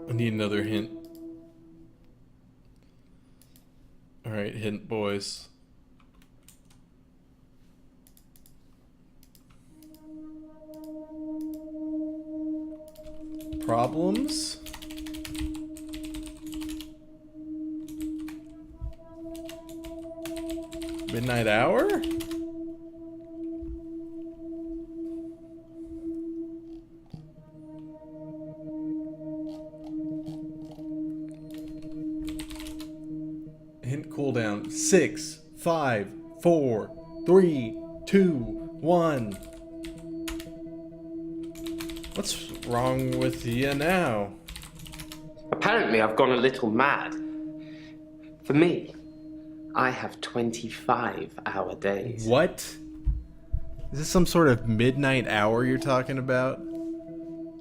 S1: I need another hint. Alright, hint, boys. Problems? Midnight hour? Hint cooldown. 6, 5, 4, 3, 2, 1. What's wrong with you now?
S2: Apparently, I've gone a little mad. For me, I have 25-hour days.
S1: What? Is this some sort of midnight hour you're talking about?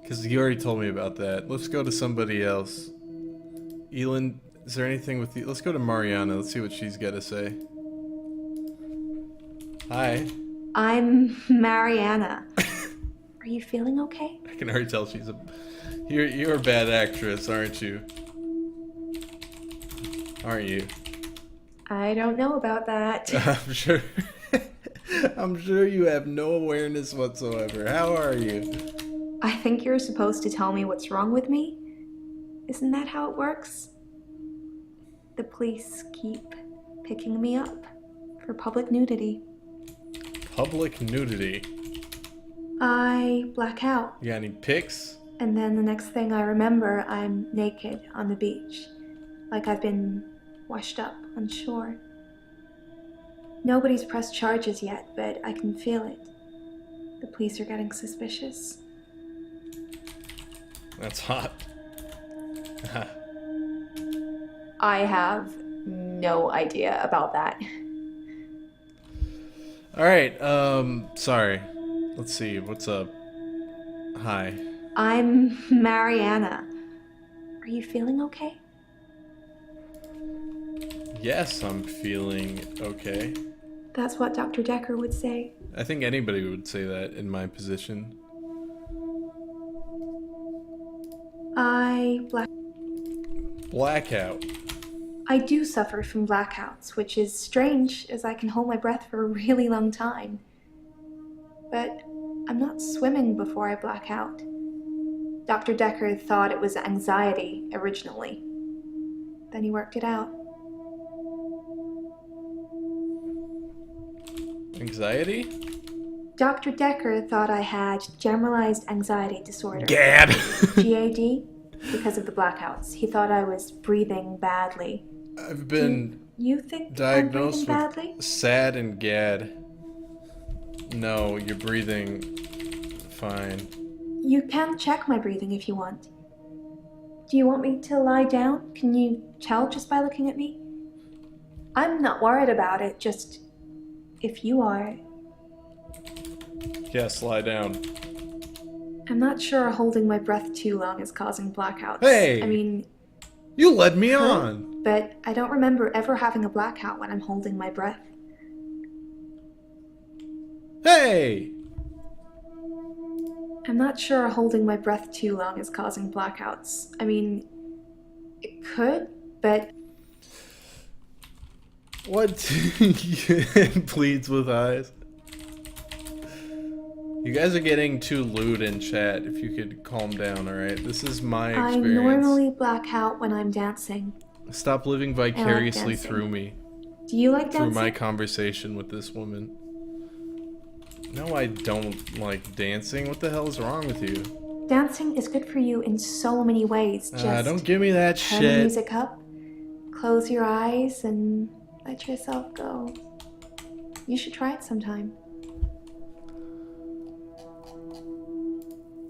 S1: Because you already told me about that. Let's go to somebody else. Elin, is there anything with you? Let's go to Mariana. Let's see what she's got to say. Hi.
S3: I'm Mariana. Are you feeling okay?
S1: I can already tell she's a... You're a bad actress, aren't you? Aren't you?
S9: I don't know about that.
S1: I'm sure... I'm sure you have no awareness whatsoever. How are you?
S9: I think you're supposed to tell me what's wrong with me. Isn't that how it works? The police keep picking me up for public nudity.
S1: Public nudity?
S9: I black out.
S1: You got any pics?
S9: And then the next thing I remember, I'm naked on the beach. Like I've been washed up on shore. Nobody's pressed charges yet, but I can feel it. The police are getting suspicious.
S1: That's hot.
S9: I have no idea about that.
S1: Alright, sorry. Let's see, what's up? Hi.
S9: I'm Mariana. Are you feeling okay?
S1: Yes, I'm feeling okay.
S9: That's what Dr. Dekker would say.
S1: I think anybody would say that in my position. Blackout.
S9: I do suffer from blackouts, which is strange as I can hold my breath for a really long time. But I'm not swimming before I black out. Dr. Dekker thought it was anxiety originally. Then he worked it out.
S1: Anxiety?
S9: Dr. Dekker thought I had generalized anxiety disorder.
S1: GAD!
S9: GAD? Because of the blackouts. He thought I was breathing badly.
S1: I've been
S9: You think
S1: diagnosed
S9: I'm
S1: with
S9: breathing badly?
S1: SAD and GAD. No, you're breathing fine.
S9: You can check my breathing if you want. Do you want me to lie down? Can you tell just by looking at me? I'm not worried about it, just if you are.
S1: Yes, lie down.
S9: I'm not sure holding my breath too long is causing blackouts.
S1: Hey!
S9: I mean...
S1: You led me on!
S9: But I don't remember ever having a blackout when I'm holding my breath.
S1: Hey!
S9: I'm not sure holding my breath too long is causing blackouts. I mean, it could, but...
S1: What? Pleads with eyes. You guys are getting too lewd in chat. If you could calm down, alright? This is my experience.
S9: I normally black out when I'm dancing.
S1: Stop living vicariously through me.
S9: Do you like dancing?
S1: Through my conversation with this woman. No, I don't like dancing. What the hell is wrong with you?
S9: Dancing is good for you in so many ways. Just
S1: don't give me that
S9: turn
S1: shit.
S9: the music up, close your eyes, and let yourself go. You should try it sometime.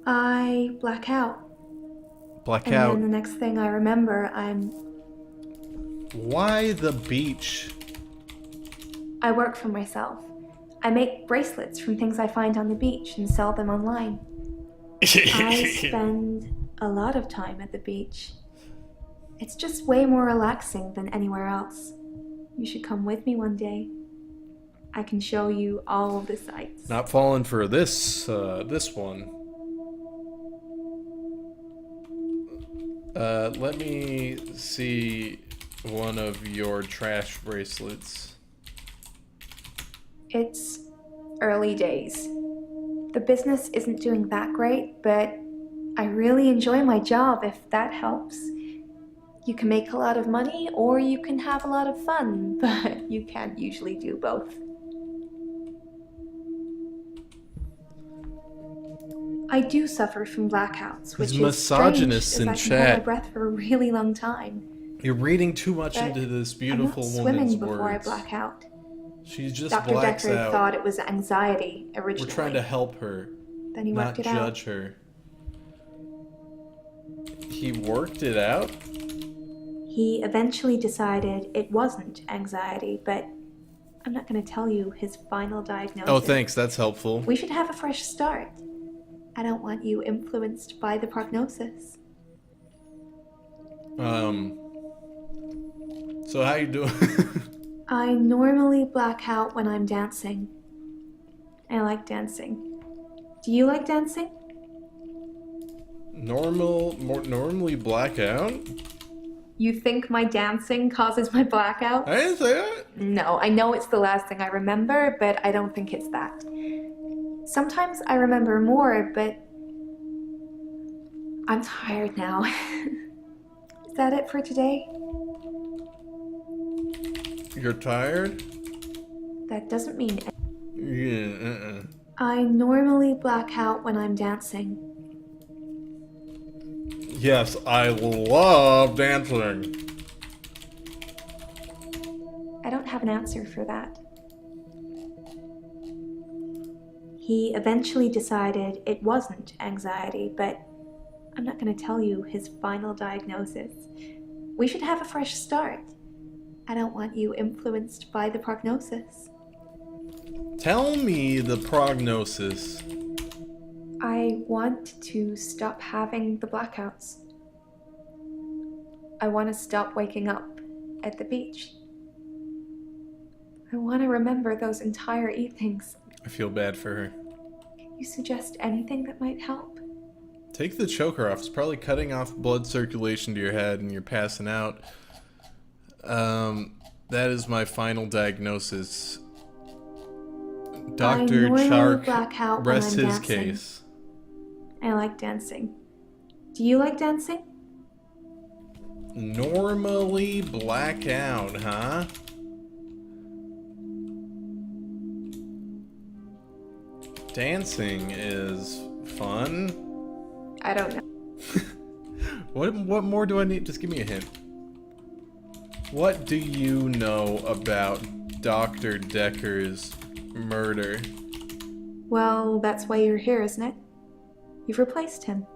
S9: I black out.
S1: Black
S9: and
S1: out.
S9: And then the next thing I remember, I'm...
S1: Why the beach?
S9: I work for myself. I make bracelets from things I find on the beach and sell them online. I spend a lot of time at the beach. It's just way more relaxing than anywhere else. You should come with me one day. I can show you all of the sights.
S1: Not falling for this one. Let me see one of your trash bracelets.
S9: It's early days. The business isn't doing that great, but I really enjoy my job, if that helps. You can make a lot of money, or you can have a lot of fun, but you can't usually do both. I do suffer from blackouts, which
S1: He's
S9: is
S1: misogynist
S9: strange,
S1: in
S9: as I can hold
S1: chat.
S9: my breath for a really long time.
S1: You're reading too much
S9: But
S1: into this
S9: I'm
S1: beautiful
S9: not
S1: woman's
S9: swimming before I
S1: words.
S9: black out.
S1: She just
S9: Dr.
S1: blacks
S9: Dekker
S1: out.
S9: thought it was anxiety originally.
S1: We're trying to help her,
S9: Then he
S1: not
S9: worked it out.
S1: judge her. He worked it out?
S9: He eventually decided it wasn't anxiety, but I'm not going to tell you his final diagnosis.
S1: Oh, thanks. That's helpful.
S9: We should have a fresh start. I don't want you influenced by the prognosis.
S1: So how you doing?
S9: I normally black out when I'm dancing. I like dancing. Do you like dancing?
S1: Normally black out?
S9: You think my dancing causes my blackout?
S1: I didn't say that.
S9: No, I know it's the last thing I remember, but I don't think it's that. Sometimes I remember more, but I'm tired now. Is that it for today?
S1: You're tired?
S9: That doesn't mean
S1: Yeah,
S9: I normally black out when I'm dancing.
S1: Yes, I love dancing.
S9: I don't have an answer for that. He eventually decided it wasn't anxiety, but I'm not going to tell you his final diagnosis. We should have a fresh start. I don't want you influenced by the prognosis.
S1: Tell me the prognosis.
S9: I want to stop having the blackouts. I want to stop waking up at the beach. I want to remember those entire evenings.
S1: I feel bad for her.
S9: You suggest anything that might help?
S1: Take the choker off. It's probably cutting off blood circulation to your head and you're passing out. That is my final diagnosis. Dr. Chark rests his case.
S9: I like dancing. Do you like dancing?
S1: Normally black out, huh? Dancing is fun.
S9: I don't know.
S1: What more do I need? Just give me a hint. What do you know about Dr. Dekker's murder?
S9: Well, that's why you're here, isn't it? You've replaced him.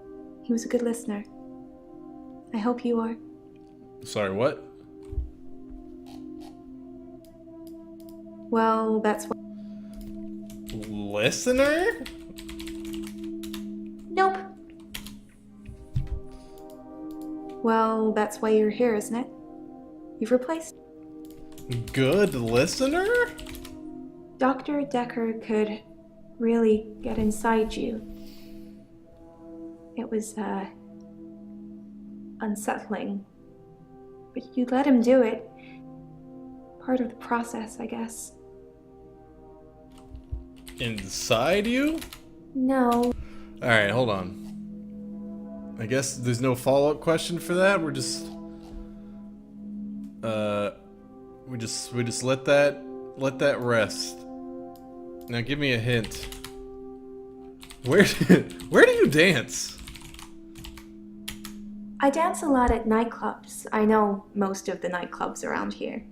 S9: He was a good listener. I hope you are.
S1: Sorry, what?
S9: Well, that's why.
S1: Listener?
S9: Nope. Well, that's why you're here, isn't it? You've replaced.
S1: Good listener?
S9: Dr. Dekker could really get inside you. It was, unsettling. But you let him do it. Part of the process, I guess.
S1: Inside you?
S9: No.
S1: Alright, hold on. I guess there's no follow-up question for that. We're just we just let that rest. Now give me a hint. Where do you dance?
S9: I dance a lot at nightclubs. I know most of the nightclubs around here.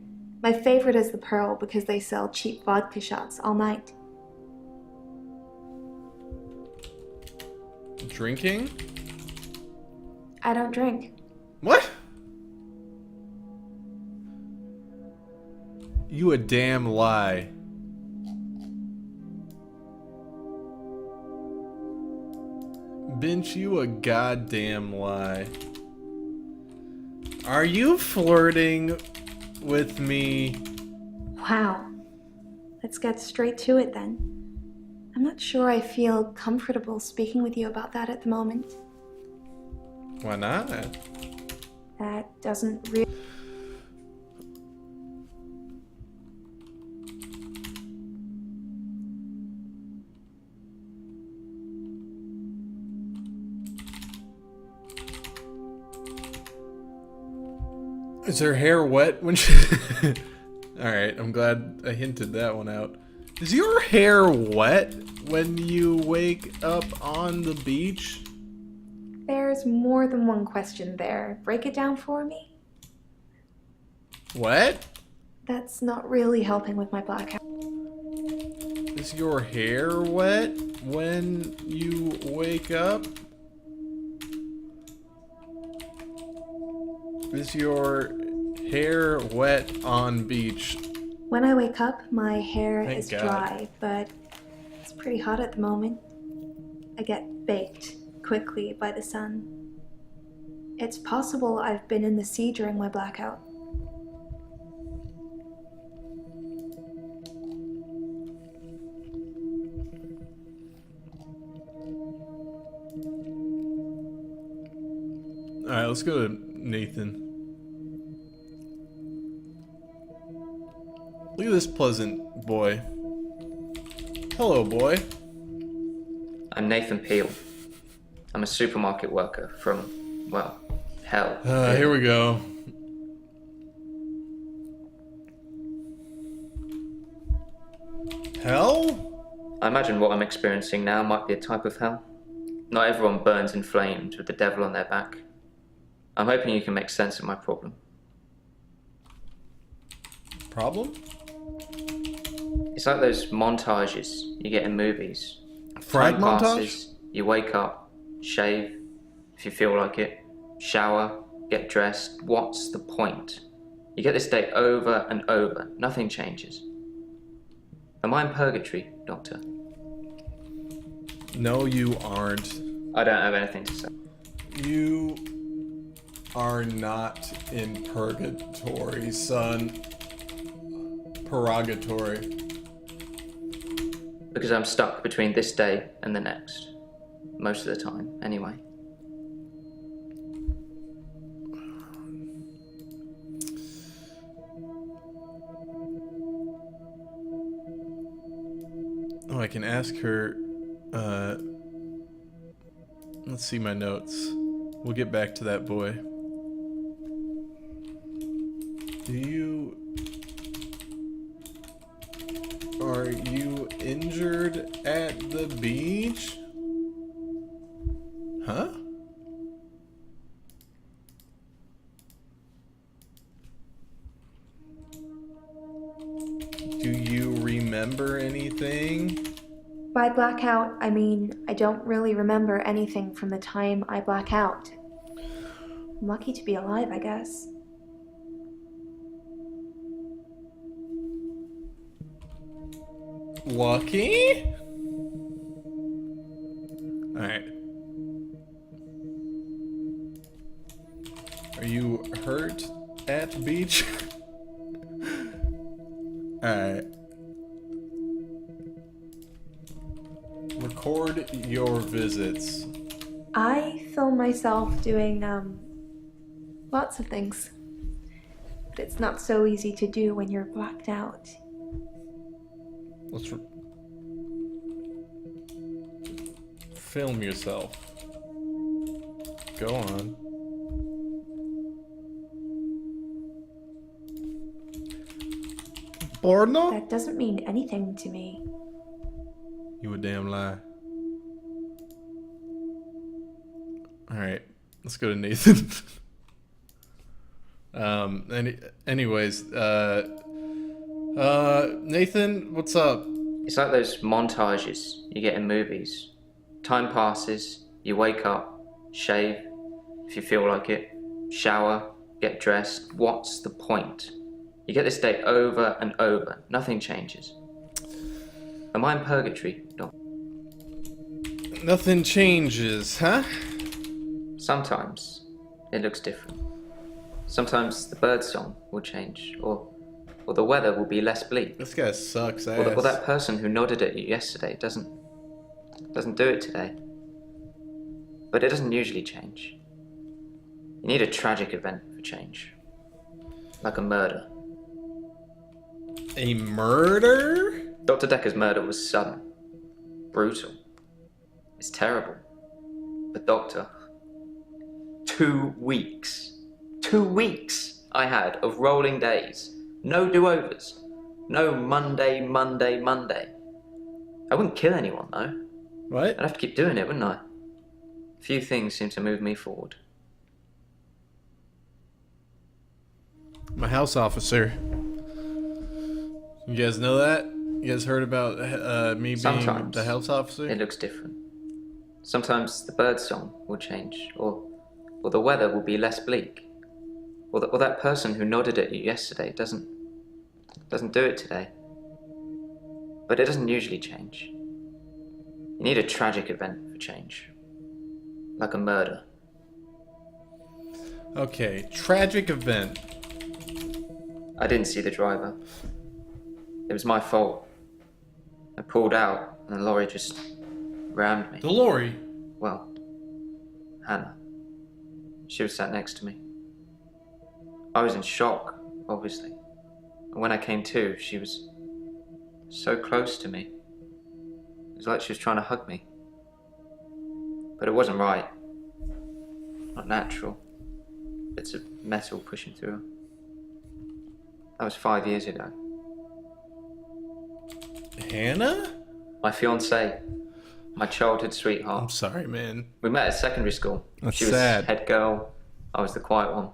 S9: My favorite is the Pearl because they sell cheap vodka shots all night.
S1: Drinking?
S9: I don't drink.
S1: What? You a damn lie. Bench, you a goddamn lie. Are you flirting with me?
S9: Wow. Let's get straight to it then. I'm not sure I feel comfortable speaking with you about that at the moment.
S1: Why not?
S9: That doesn't really...
S1: Is her hair wet when she... Alright, I'm glad I hinted that one out. Is your hair wet when you wake up on the beach?
S9: There's more than one question there. Break it down for me?
S1: What?
S9: That's not really helping with my blackout.
S1: Is your hair wet when you wake up? Is your hair wet on beach?
S9: When I wake up, my hair
S1: Thank
S9: is
S1: God.
S9: dry, but it's pretty hot at the moment. I get baked quickly by the sun. It's possible I've been in the sea during my blackout.
S1: Alright, let's go to Nathan. Look at this pleasant boy. Hello, boy.
S13: I'm Nathan Peel. I'm a supermarket worker from, well, hell.
S1: Here we go. Hell?
S13: I imagine what I'm experiencing now might be a type of hell. Not everyone burns in flames with the devil on their back. I'm hoping you can make sense of my problem.
S1: Problem?
S13: It's like those montages you get in movies.
S1: Fright
S13: Time
S1: montage?
S13: passes, you wake up, shave, if you feel like it, shower, get dressed. What's the point? You get this day over and over. Nothing changes. Am I in purgatory, Doctor?
S1: No, you aren't.
S13: I don't have anything to say.
S1: You are not in purgatory, son. Purgatory.
S13: Because I'm stuck between this day and the next. Most of the time, anyway.
S1: Oh, I can ask her, let's see my notes. We'll get back to that boy. Are you injured at the beach? Huh? Do you remember anything?
S9: By blackout, I mean I don't really remember anything from the time I black out. I'm lucky to be alive, I guess.
S1: Lucky? Alright. Are you hurt at beach? Alright. Record your visits.
S9: I film myself doing, lots of things. But it's not so easy to do when you're blacked out.
S1: Let's film yourself. Go on. Porno?
S9: That doesn't mean anything to me.
S1: You a damn lie. Alright, let's go to Nathan. Anyways, Nathan, what's up?
S13: It's like those montages you get in movies. Time passes, you wake up, shave, if you feel like it, shower, get dressed. What's the point? You get this day over and over. Nothing changes. Am I in purgatory, Doc?
S1: Nothing changes, huh?
S13: Sometimes it looks different. Sometimes the bird song will change, or the weather will be less bleak.
S1: This guy sucks ass.
S13: Or that person who nodded at you yesterday doesn't do it today. But it doesn't usually change. You need a tragic event for change. Like a murder.
S1: A murder?
S13: Dr. Dekker's murder was sudden. Brutal. It's terrible. But Doctor, 2 weeks. 2 weeks I had of rolling days. No do-overs. No Monday. I wouldn't kill anyone, though.
S1: What?
S13: I'd have to keep doing it, wouldn't I? Few things seem to move me forward.
S1: I'm a house officer. You guys know that? You guys heard about me being
S13: Sometimes
S1: the house officer?
S13: It looks different. Sometimes the bird song will change, or the weather will be less bleak. Or that person who nodded at you yesterday doesn't do it today. But it doesn't usually change. You need a tragic event for change. Like a murder.
S1: Okay, tragic event.
S13: I didn't see the driver. It was my fault. I pulled out and the lorry just rammed me.
S1: The lorry?
S13: Well, Hannah. She was sat next to me. I was in shock, obviously. And when I came to, she was so close to me. It was like she was trying to hug me. But it wasn't right. Not natural. Bits of metal pushing through her. That was 5 years ago.
S1: Hannah?
S13: My fiancée. My childhood sweetheart.
S1: I'm sorry, man.
S13: We met at secondary school.
S1: That's
S13: she was
S1: sad.
S13: head girl. I was the quiet one.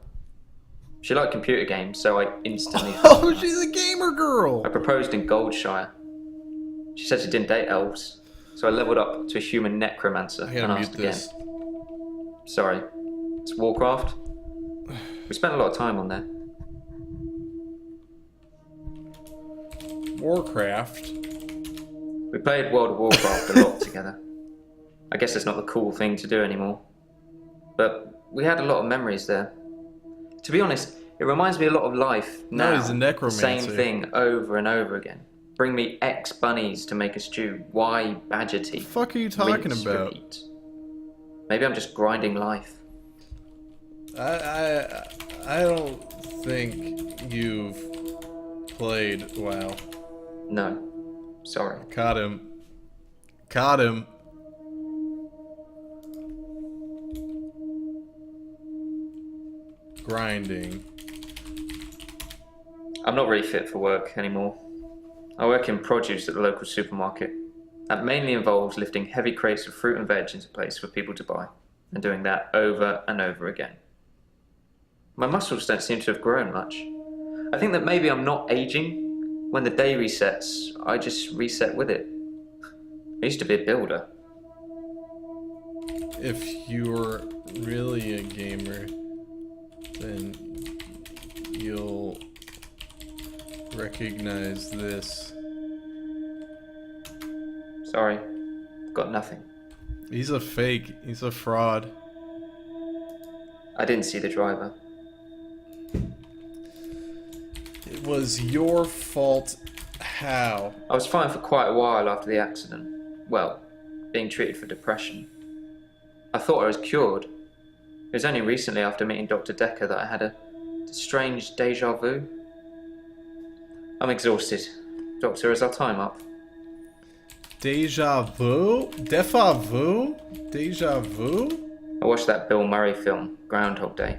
S13: She liked computer games, so I instantly...
S1: Oh, she's a gamer girl!
S13: I proposed in Goldshire. She said she didn't date elves, so I leveled up to a human necromancer
S1: I
S13: and
S1: gotta
S13: asked
S1: mute
S13: again.
S1: this.
S13: Sorry. It's Warcraft. We spent a lot of time on there.
S1: Warcraft?
S13: We played World of Warcraft a lot together. I guess it's not the cool thing to do anymore. But we had a lot of memories there. To be honest, it reminds me a lot of life now.
S1: No, he's a necromancer.
S13: Same thing over and over again. Bring me X bunnies to make a stew. Y badger teeth.
S1: What the fuck are you talking
S13: Rinse,
S1: about?
S13: repeat. Maybe I'm just grinding life.
S1: I don't think you've played WoW.
S13: No. Sorry.
S1: Caught him. Caught him. Grinding.
S13: I'm not really fit for work anymore. I work in produce at the local supermarket. That mainly involves lifting heavy crates of fruit and veg into place for people to buy, and doing that over and over again. My muscles don't seem to have grown much. I think that maybe I'm not aging. When the day resets, I just reset with it. I used to be a builder.
S1: If you're really a gamer, then you'll recognize this.
S13: Sorry, got nothing.
S1: He's a fake. He's a fraud.
S13: I didn't see the driver.
S1: It was your fault. How?
S13: I was fine for quite a while after the accident. Well, being treated for depression. I thought I was cured. It was only recently after meeting Dr. Dekker that I had a strange déjà vu. I'm exhausted. Doctor, is our time up?
S1: Deja vu? Deja vu? Deja vu?
S13: I watched that Bill Murray film, Groundhog Day,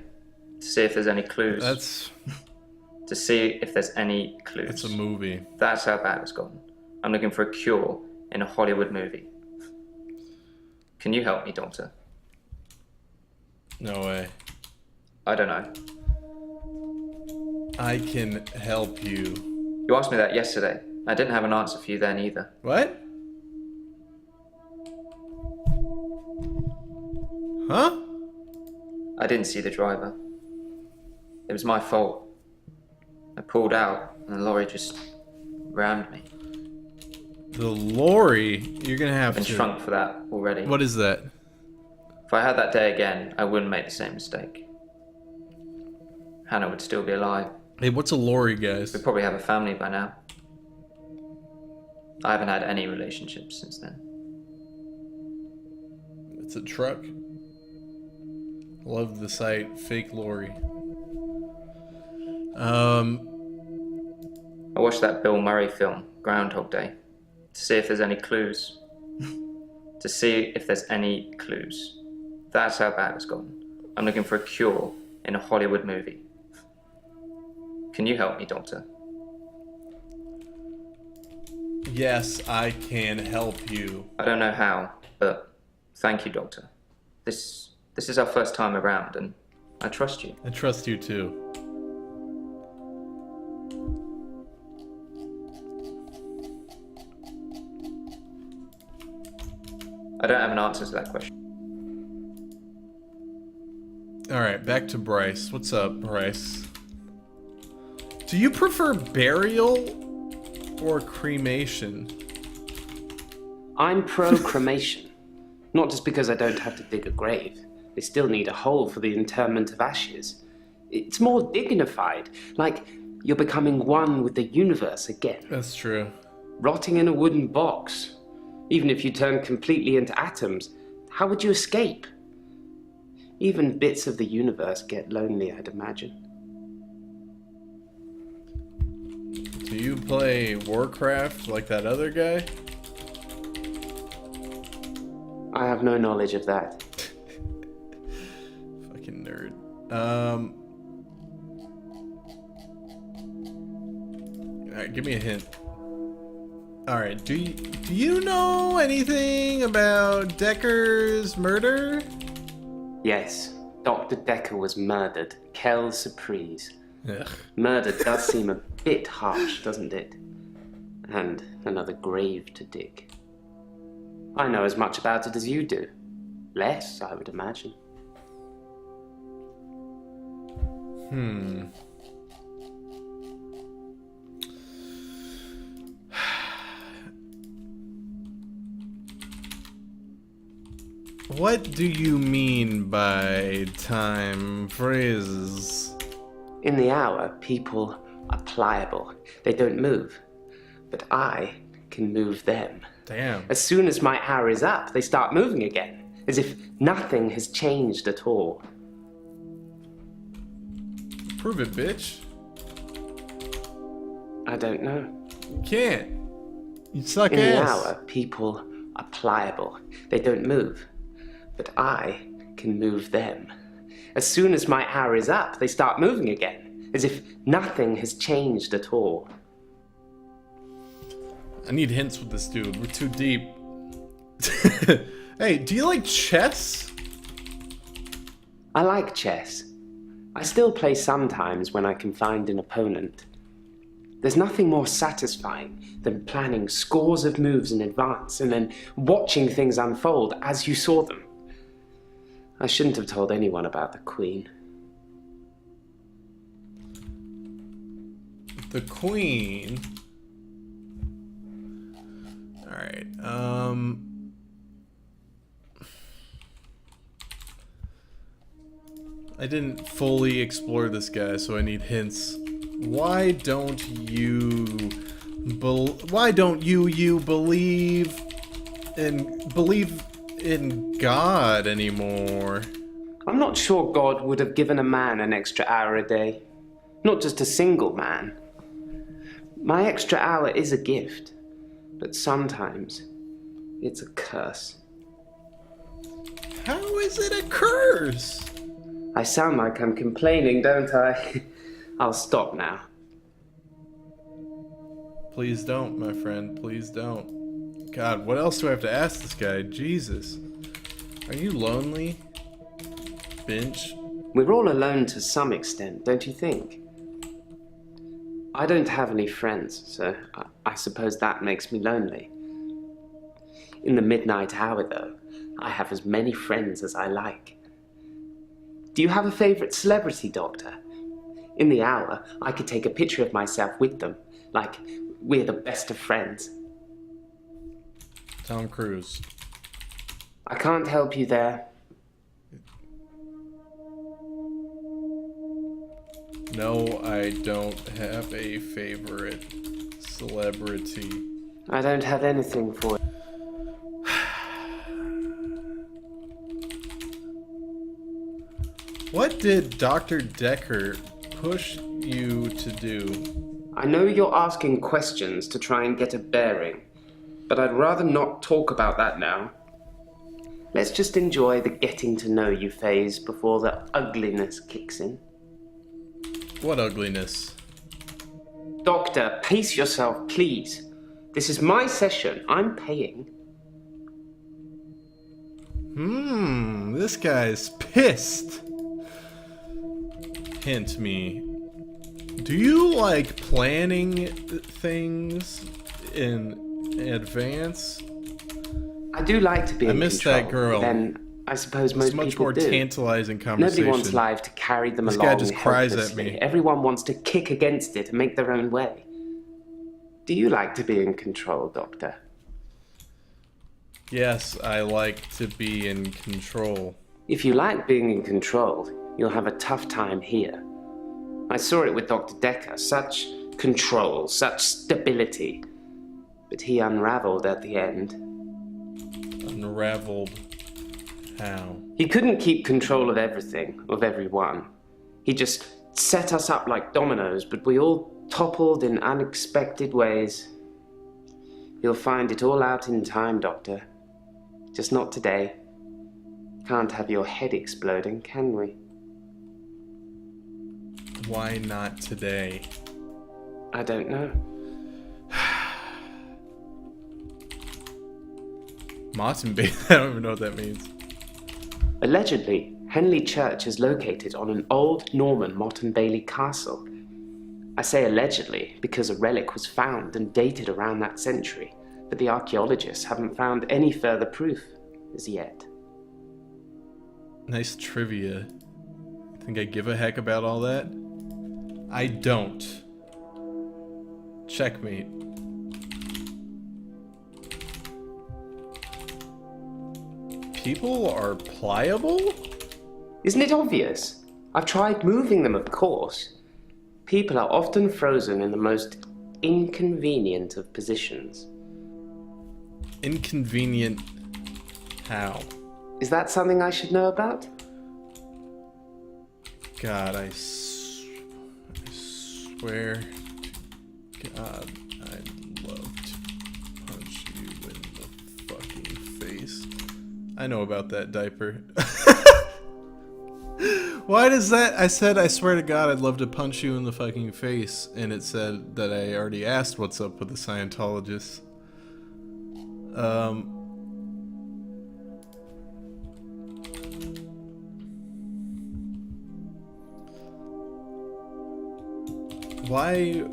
S13: to see if there's any clues.
S1: That's...
S13: To see if there's any clues.
S1: It's a movie.
S13: That's how bad it's gotten. I'm looking for a cure in a Hollywood movie. Can you help me, Doctor?
S1: No way.
S13: I don't know.
S1: I can help you.
S13: You asked me that yesterday. I didn't have an answer for you then either.
S1: What? Huh?
S13: I didn't see the driver. It was my fault. I pulled out, and the lorry just rammed me.
S1: The lorry? You're gonna have
S13: I've been
S1: to...
S13: shrunk for that already.
S1: What is that?
S13: If I had that day again, I wouldn't make the same mistake. Hannah would still be alive.
S1: Hey, what's a lorry, guys?
S13: We'd probably have a family by now. I haven't had any relationships since then.
S1: It's a truck. Love the site, fake lorry.
S13: I watched that Bill Murray film, Groundhog Day, to see if there's any clues. To see if there's any clues. That's how bad it's gotten. I'm looking for a cure in a Hollywood movie. Can you help me, Doctor?
S1: Yes, I can help you.
S13: I don't know how, but thank you, Doctor. This is our first time around, and I trust you.
S1: I trust you too.
S13: I don't have an answer to that question.
S1: Alright, back to Bryce. What's up, Bryce? Do you prefer burial or cremation?
S2: I'm pro-cremation. Not just because I don't have to dig a grave. They still need a hole for the interment of ashes. It's more dignified, like you're becoming one with the universe again.
S1: That's true.
S2: Rotting in a wooden box. Even if you turn completely into atoms, how would you escape? Even bits of the universe get lonely, I'd imagine.
S1: Do you play Warcraft like that other guy?
S2: I have no knowledge of that.
S1: Fucking nerd. Alright, give me a hint. Alright, do you know anything about Dekker's murder?
S2: Yes, Dr. Dekker was murdered. Quelle surprise.
S1: Ugh.
S2: Murder does seem a bit harsh, doesn't it? And another grave to dig. I know as much about it as you do. Less, I would imagine.
S1: What do you mean by time phrases?
S2: In the hour, people are pliable. They don't move. But I can move them.
S1: Damn.
S2: As soon as my hour is up, they start moving again, as if nothing has changed at all.
S1: Prove it, bitch.
S2: I don't know.
S1: You can't. You suck
S2: In the
S1: ass.
S2: hour, people are pliable. They don't move. But I can move them. As soon as my hour is up, they start moving again, as if nothing has changed at all.
S1: I need hints with this dude. We're too deep. Hey, do you like chess?
S2: I like chess. I still play sometimes when I can find an opponent. There's nothing more satisfying than planning scores of moves in advance and then watching things unfold as you saw them. I shouldn't have told anyone about the Queen.
S1: The Queen. Alright, I didn't fully explore this guy, so I need hints. Why don't you believe in God anymore?
S2: I'm not sure God would have given a man an extra hour a day. Not just a single man. My extra hour is a gift, but sometimes it's a curse.
S1: How is it a curse?
S2: I sound like I'm complaining, don't I? I'll stop now.
S1: Please don't, my friend. Please don't. God, what else do I have to ask this guy? Jesus. Are you lonely? Bench?
S2: We're all alone to some extent, don't you think? I don't have any friends, so I suppose that makes me lonely. In the midnight hour, though, I have as many friends as I like. Do you have a favorite celebrity, Doctor? In the hour, I could take a picture of myself with them, like we're the best of friends.
S1: Tom Cruise.
S2: I can't help you there.
S1: No, I don't have a favorite celebrity.
S2: I don't have anything for you.
S1: What did Dr. Dekker push you to do?
S2: I know you're asking questions to try and get a bearing, but I'd rather not talk about that now. Let's just enjoy the getting to know you phase before the ugliness kicks in.
S1: What ugliness?
S2: Doctor, pace yourself, please. This is my session. I'm paying.
S1: This guy's pissed. Hint me. Do you like planning things in advance?
S2: I do like to be in control.
S1: I miss that girl.
S2: Then I suppose most people do.
S1: It's much more tantalizing conversation.
S2: Nobody wants life to carry them along.
S1: This guy just cries at
S2: helplessly.
S1: me.
S2: Everyone wants to kick against it and make their own way. Do you like to be in control, Doctor?
S1: Yes, I like to be in control.
S2: If you like being in control, you'll have a tough time here. I saw it with Dr. Dekker. Such control, such stability. But he unraveled at the end.
S1: Unraveled how?
S2: He couldn't keep control of everything, of everyone. He just set us up like dominoes, but we all toppled in unexpected ways. You'll find it all out in time, Doctor. Just not today. Can't have your head exploding, can we?
S1: Why not today?
S2: I don't know.
S1: Mottenby? I don't even know what that means.
S2: Allegedly, Henley Church is located on an old Norman Motte and Bailey castle. I say allegedly because a relic was found and dated around that century, but the archaeologists haven't found any further proof as yet.
S1: Nice trivia. Think I give a heck about all that? I don't. Checkmate. People are pliable?
S2: Isn't it obvious? I've tried moving them, of course. People are often frozen in the most inconvenient of positions.
S1: Inconvenient how?
S2: Is that something I should know about?
S1: God, I swear to God, I'd love to punch you in the fucking face. I know about that diaper. Why does that? I said, I swear to God, I'd love to punch you in the fucking face, and it said that I already asked what's up with the Scientologists. Why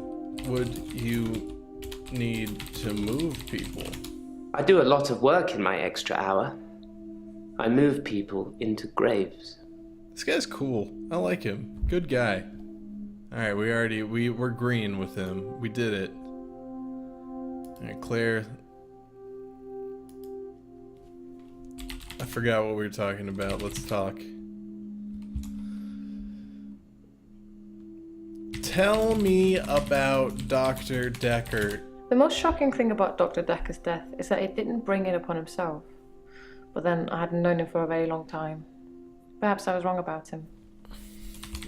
S1: would you need to move people?
S2: I do a lot of work in my extra hour. I move people into graves.
S1: This guy's cool. I like him. Good guy. Alright, we're green with him. We did it. Alright, Claire. I forgot what we were talking about. Let's talk. Tell me about Dr. Dekker.
S4: The most shocking thing about Dr. Dekker's death is that he didn't bring it upon himself. But then I hadn't known him for a very long time. Perhaps I was wrong about him.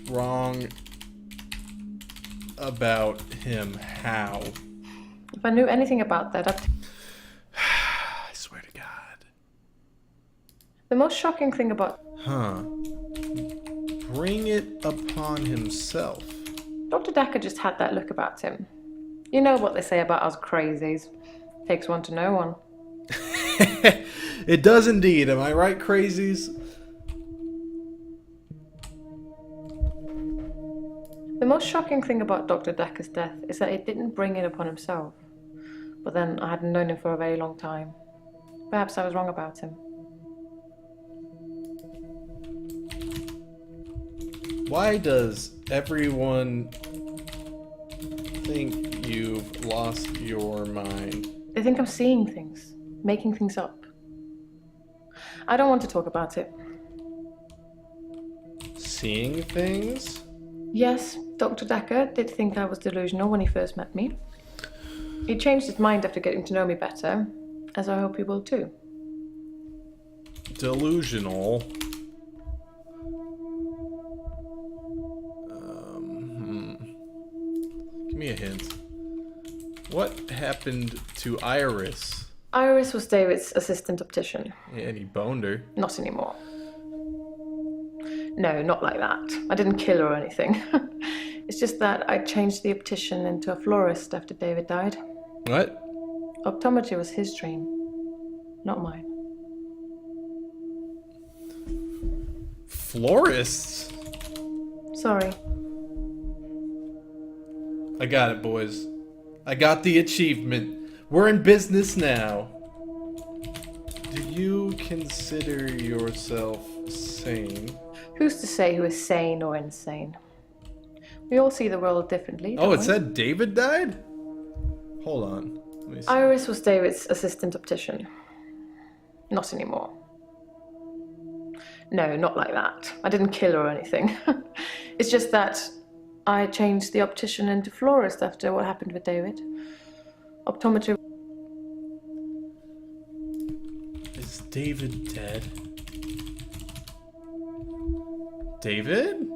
S1: Wrong about him how?
S4: If I knew anything about that,
S1: I swear to God.
S4: The most shocking thing about...
S1: Bring it upon himself.
S4: Dr. Dekker just had that look about him. You know what they say about us crazies. Takes one to know one.
S1: It does indeed. Am I right, crazies?
S4: The most shocking thing about Dr. Dekker's death is that he didn't bring it upon himself. But then I hadn't known him for a very long time. Perhaps I was wrong about him.
S1: Why does everyone think you've lost your mind?
S4: They think I'm seeing things, making things up. I don't want to talk about it.
S1: Seeing things?
S4: Yes, Dr. Dekker did think I was delusional when he first met me. He changed his mind after getting to know me better, as I hope he will too.
S1: Delusional. Give me a hint. What happened to Iris?
S4: Iris was David's assistant optician.
S1: Yeah, and he boned her.
S4: Not anymore. No, not like that. I didn't kill her or anything. It's just that I changed the optician into a florist after David died.
S1: What?
S4: Optometry was his dream, not mine.
S1: Florists?
S4: Sorry.
S1: I got it, boys. I got the achievement. We're in business now. Do you consider yourself sane?
S4: Who's to say who is sane or insane? We all see the world differently.
S1: Oh,
S4: don't
S1: it
S4: we?
S1: said David died? Hold on. Let me see.
S4: Iris was David's assistant optician. Not anymore. No, not like that. I didn't kill her or anything. It's just that I changed the optician into florist after what happened with David. Optometry.
S1: Is David dead? David?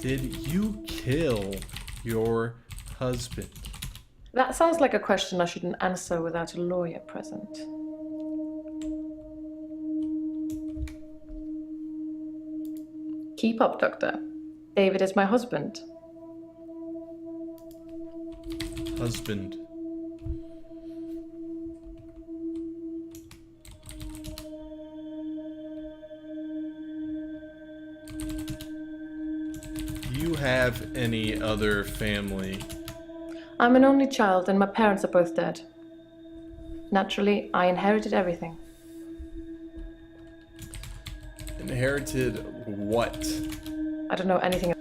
S1: Did you kill your husband?
S4: That sounds like a question I shouldn't answer without a lawyer present. Keep up, Doctor. David is my husband.
S1: Husband. Do you have any other family?
S4: I'm an only child and my parents are both dead. Naturally, I inherited everything.
S1: Inherited what?
S4: I don't know anything.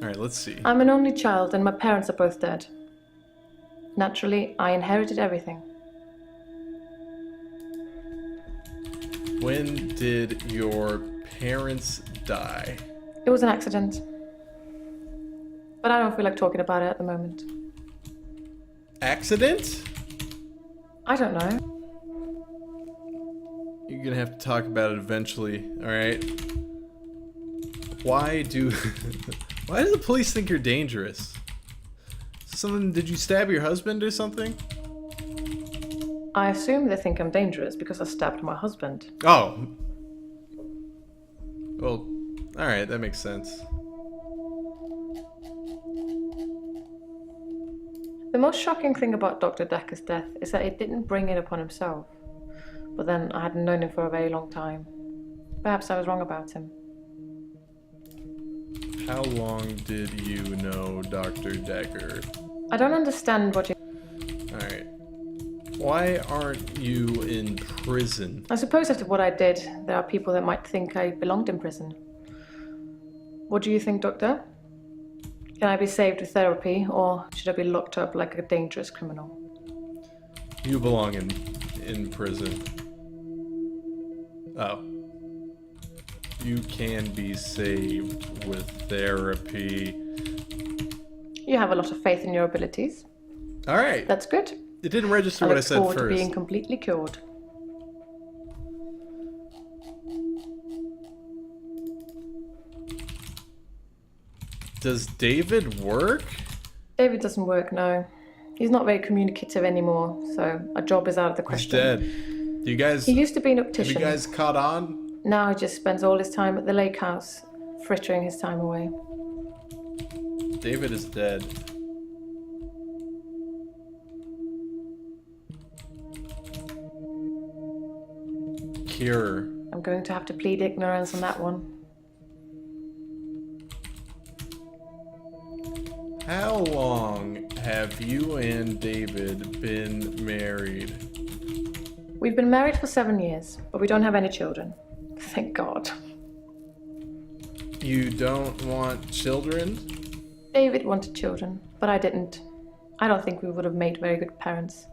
S1: Alright, let's see.
S4: I'm an only child and my parents are both dead. Naturally, I inherited everything.
S1: When did your parents die?
S4: It was an accident. But I don't feel like talking about it at the moment.
S1: Accident?
S4: I don't know.
S1: You're gonna have to talk about it eventually, alright? Why do why do the police think you're dangerous? Something, did you stab your husband or something?
S4: I assume they think I'm dangerous because I stabbed my husband.
S1: Oh. Well, alright, that makes sense.
S4: The most shocking thing about Dr. Dekker's death is that he didn't bring it upon himself. But then I hadn't known him for a very long time. Perhaps I was wrong about him.
S1: How long did you know Dr. Dekker?
S4: I don't understand what you...
S1: Alright. Why aren't you in prison?
S4: I suppose after what I did, there are people that might think I belonged in prison. What do you think, Doctor? Can I be saved with therapy, or should I be locked up like a dangerous criminal?
S1: You belong in prison. Oh. You can be saved with therapy.
S4: You have a lot of faith in your abilities.
S1: Alright.
S4: That's good.
S1: It didn't register what I said
S4: look forward to
S1: first.
S4: being completely cured.
S1: Does David work?
S4: David doesn't work, no. He's not very communicative anymore, so a job is out of the question.
S1: He's dead. Do you guys...
S4: He used to be an optician.
S1: Have you guys caught on?
S4: Now he just spends all his time at the lake house, frittering his time away.
S1: David is dead. Cure.
S4: I'm going to have to plead ignorance on that one.
S1: How long have you and David been married?
S4: We've been married for 7 years, but we don't have any children. Thank God.
S1: You don't want children?
S4: David wanted children, but I didn't. I don't think we would have made very good parents.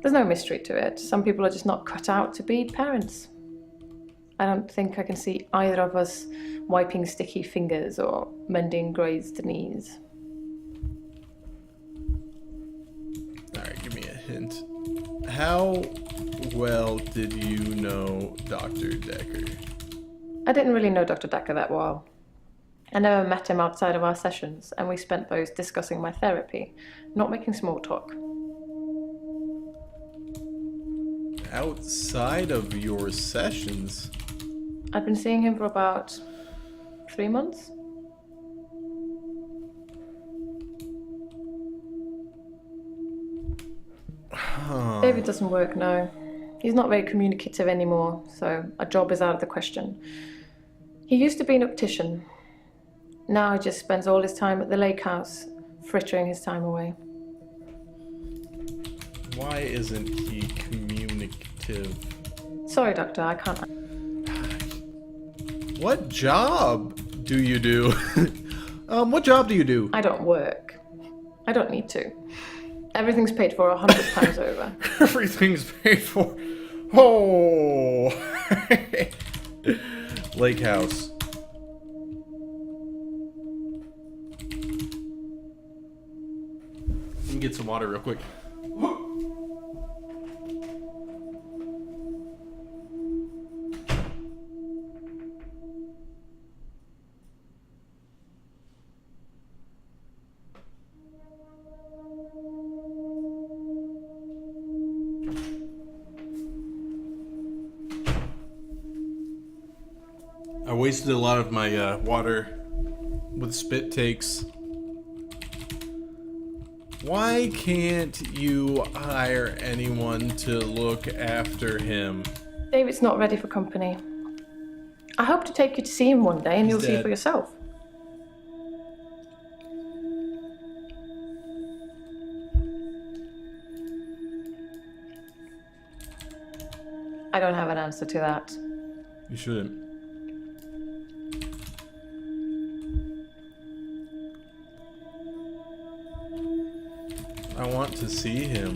S4: There's no mystery to it. Some people are just not cut out to be parents. I don't think I can see either of us wiping sticky fingers or mending grazed knees.
S1: Alright, give me a hint. How well did you know Dr. Dekker?
S4: I didn't really know Dr. Dekker that well. I never met him outside of our sessions, and we spent those discussing my therapy, not making small talk.
S1: Outside of your sessions?
S4: I'd been seeing him for about 3 months. David doesn't work now. He's not very communicative anymore, so a job is out of the question. He used to be an optician. Now he just spends all his time at the lake house, frittering his time away.
S1: Why isn't he communicative?
S4: Sorry, Doctor, I can't.
S1: What job do you do? What job do you do?
S4: I don't work. I don't need to. Everything's paid for 100 times over.
S1: Everything's paid for. Oh! Lake house. Let me get some water real quick. I wasted a lot of my water with spit takes. Why can't you hire anyone to look after him?
S4: David's not ready for company. I hope to take you to see him one day and you'll see for yourself. I don't have an answer to that.
S1: You shouldn't. I want to see him.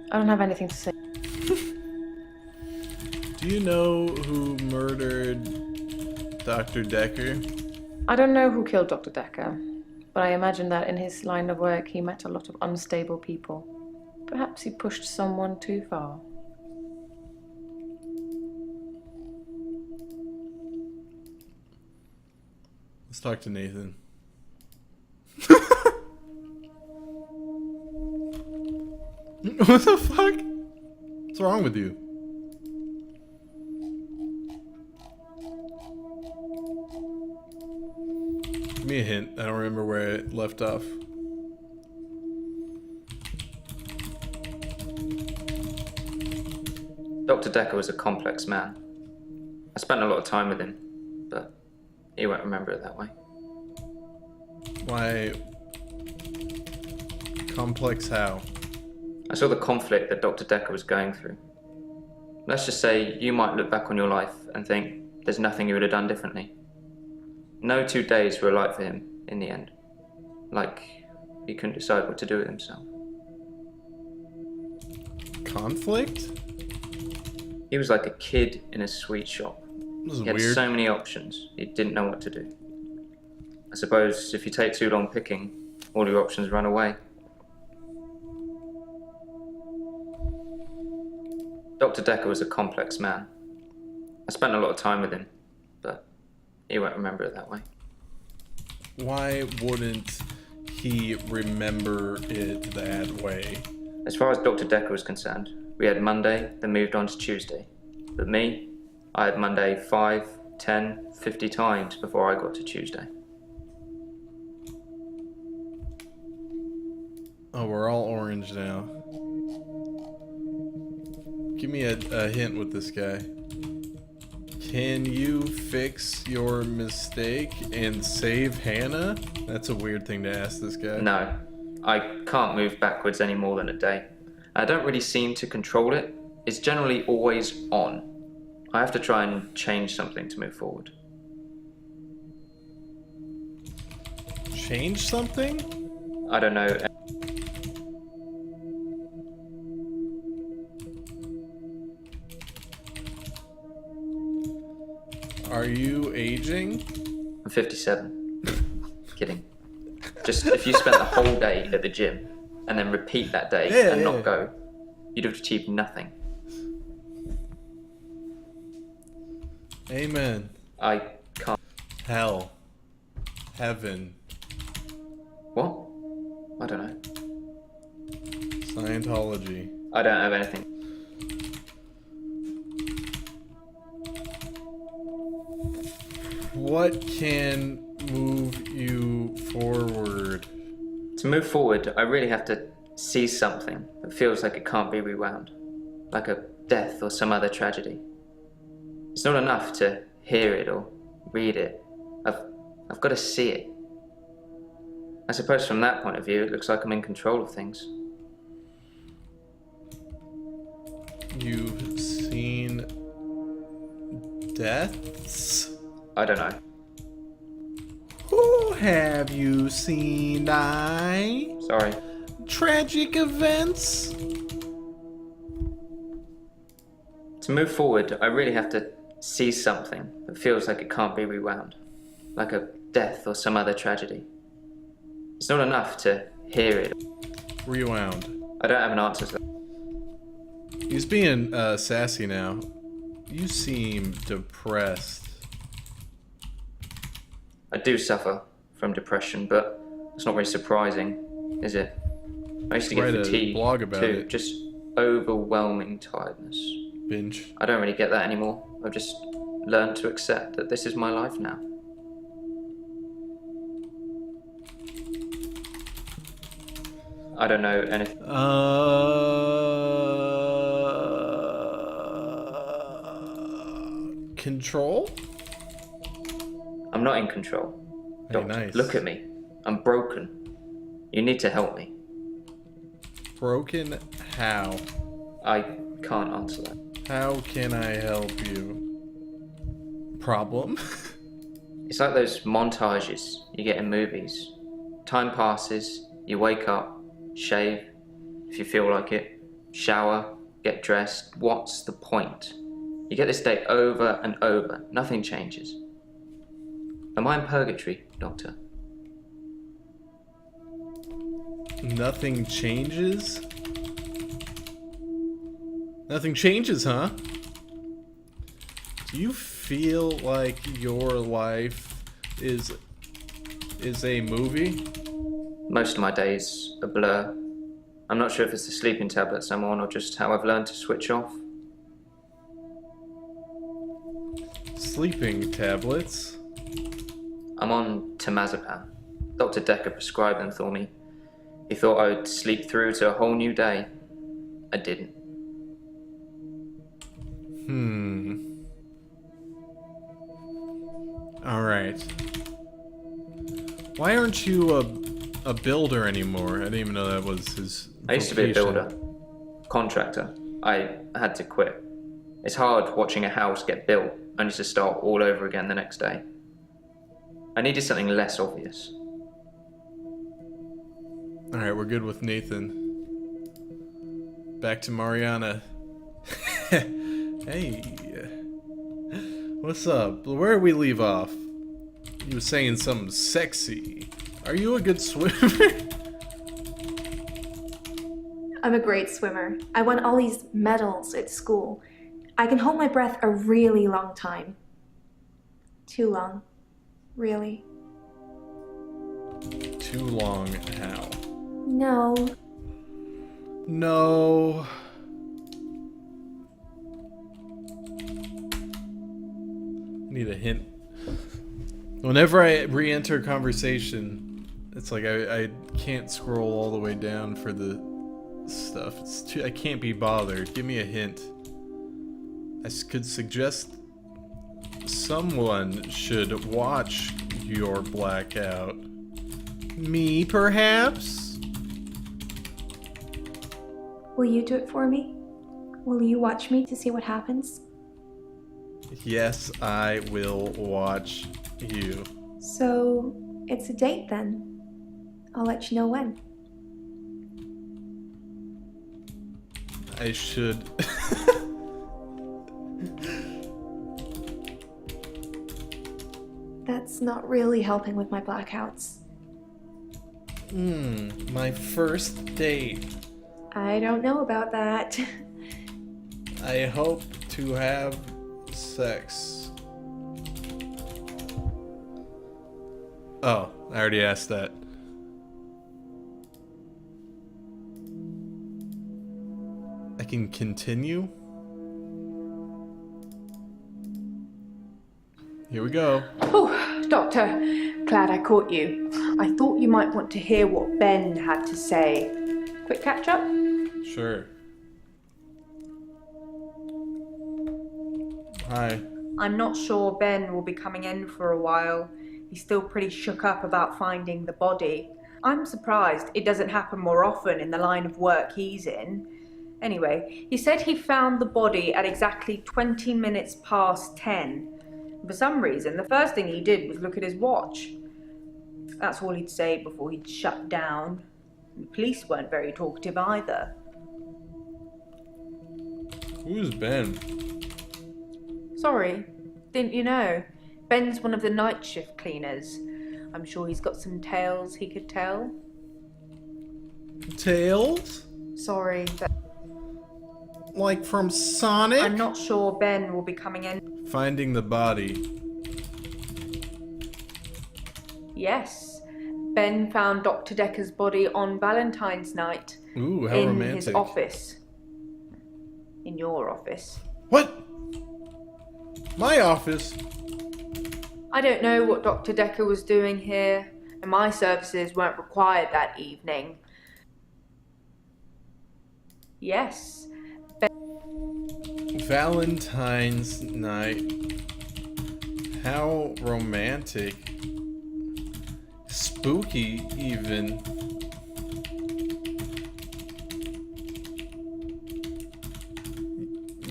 S4: I don't have anything to say.
S1: Do you know who murdered Dr. Dekker?
S4: I don't know who killed Dr. Dekker, but I imagine that in his line of work he met a lot of unstable people. Perhaps he pushed someone too far.
S1: Let's talk to Nathan. What the fuck? What's wrong with you? Give me a hint. I don't remember where it left off.
S13: Dr. Dekker was a complex man. I spent a lot of time with him, but he won't remember it that way.
S1: Why? Complex how?
S13: I saw the conflict that Dr. Dekker was going through. Let's just say you might look back on your life and think there's nothing you would have done differently. No 2 days were alike for him in the end. Like he couldn't decide what to do with himself.
S1: Conflict?
S13: He was like a kid in a sweet shop. He had
S1: weird.
S13: so many options, he didn't know what to do. I suppose if you take too long picking, all your options run away. Dr. Dekker was a complex man. I spent a lot of time with him, but he won't remember it that way.
S1: Why wouldn't he remember it that way?
S13: As far as Dr. Dekker was concerned, we had Monday, then moved on to Tuesday. But me, I had Monday 5, 10, 50 times before I got to Tuesday.
S1: Oh, we're all orange now. Give me a hint with this guy. Can you fix your mistake and save Hannah? That's a weird thing to ask this guy.
S13: No, I can't move backwards any more than a day. I don't really seem to control it. It's generally always on. I have to try and change something to move forward.
S1: Change something?
S13: I don't know.
S1: Are you aging?
S13: I'm 57. Kidding. Just if you spent the whole day at the gym and then repeat that day and not go, you'd have achieved nothing.
S1: Amen.
S13: I can't.
S1: Hell. Heaven.
S13: What? I don't know.
S1: Scientology.
S13: I don't have anything.
S1: What can move you forward?
S13: To move forward, I really have to see something that feels like it can't be rewound. Like a death or some other tragedy. It's not enough to hear it or read it. I've got to see it. I suppose from that point of view, it looks like I'm in control of things.
S1: You've seen deaths?
S13: I don't know.
S1: Who have you seen die?
S13: Sorry.
S1: Tragic events?
S13: To move forward, I really have to see something that feels like it can't be rewound. Like a death or some other tragedy. It's not enough to hear it.
S1: Rewound.
S13: I don't have an answer to that.
S1: He's being sassy now. You seem depressed.
S13: I do suffer from depression, but it's not very surprising, is it? I used to get fatigued
S1: blog about
S13: too,
S1: it.
S13: just overwhelming tiredness.
S1: Binge.
S13: I don't really get that anymore. I've just learned to accept that this is my life now. I don't know anything.
S1: Control?
S13: I'm not in control.
S1: Hey,
S13: Doctor,
S1: nice.
S13: look at me. I'm broken. You need to help me.
S1: Broken how?
S13: I can't answer that.
S1: How can I help you? Problem?
S13: It's like those montages you get in movies. Time passes, you wake up, shave, if you feel like it, shower, get dressed. What's the point? You get this day over and over. Nothing changes. Am I in purgatory, Doctor?
S1: Nothing changes? Nothing changes, huh? Do you feel like your life is a movie?
S13: Most of my days a blur. I'm not sure if it's the sleeping tablets I'm on or just how I've learned to switch off.
S1: Sleeping tablets?
S13: I'm on temazepam. Dr. Dekker prescribed them for me. He thought I would sleep through to a whole new day. I didn't.
S1: Alright. Why aren't you a builder anymore? I didn't even know that was his
S13: I used to be a
S1: vocation.
S13: builder. Contractor. I had to quit. It's hard watching a house get built only to start all over again the next day. I needed something less obvious.
S1: Alright, we're good with Nathan. Back to Mariana. Hey. What's up? Where did we leave off? You were saying something sexy. Are you a good swimmer?
S9: I'm a great swimmer. I won all these medals at school. I can hold my breath a really long time. Too long. Really.
S1: Too long, how?
S9: No.
S1: No. Need a hint. Whenever I re-enter a conversation, it's like I can't scroll all the way down for the stuff. It's too, I can't be bothered. Give me a hint. I could suggest someone should watch your blackout. Me, perhaps?
S9: Will you do it for me? Will you watch me to see what happens?
S1: Yes, I will watch you.
S9: So, it's a date then. I'll let you know when.
S1: I should.
S9: That's not really helping with my blackouts.
S1: My first date.
S9: I don't know about that.
S1: I hope to have sex. Oh, I already asked that. I can continue? Here we go.
S12: Oh, Doctor, glad I caught you. I thought you might want to hear what Ben had to say. Quick catch up?
S1: Sure. Hi.
S12: I'm not sure Ben will be coming in for a while. He's still pretty shook up about finding the body. I'm surprised it doesn't happen more often in the line of work he's in. Anyway, he said he found the body at exactly 20 minutes past 10. For some reason, the first thing he did was look at his watch. That's all he'd say before he'd shut down. The police weren't very talkative either.
S1: Who's Ben?
S12: Sorry, didn't you know? Ben's one of the night shift cleaners. I'm sure he's got some tales he could tell.
S1: Tales?
S12: Sorry, but
S1: like from Sonic?
S12: I'm not sure Ben will be coming in.
S1: Finding the body.
S12: Yes, Ben found Dr. Dekker's body on Valentine's night.
S1: Ooh, how
S12: in
S1: romantic.
S12: His office. In your office.
S1: What? My office?
S12: I don't know what Dr. Dekker was doing here, and my services weren't required that evening. Yes.
S1: Valentine's night. How romantic. Spooky, even.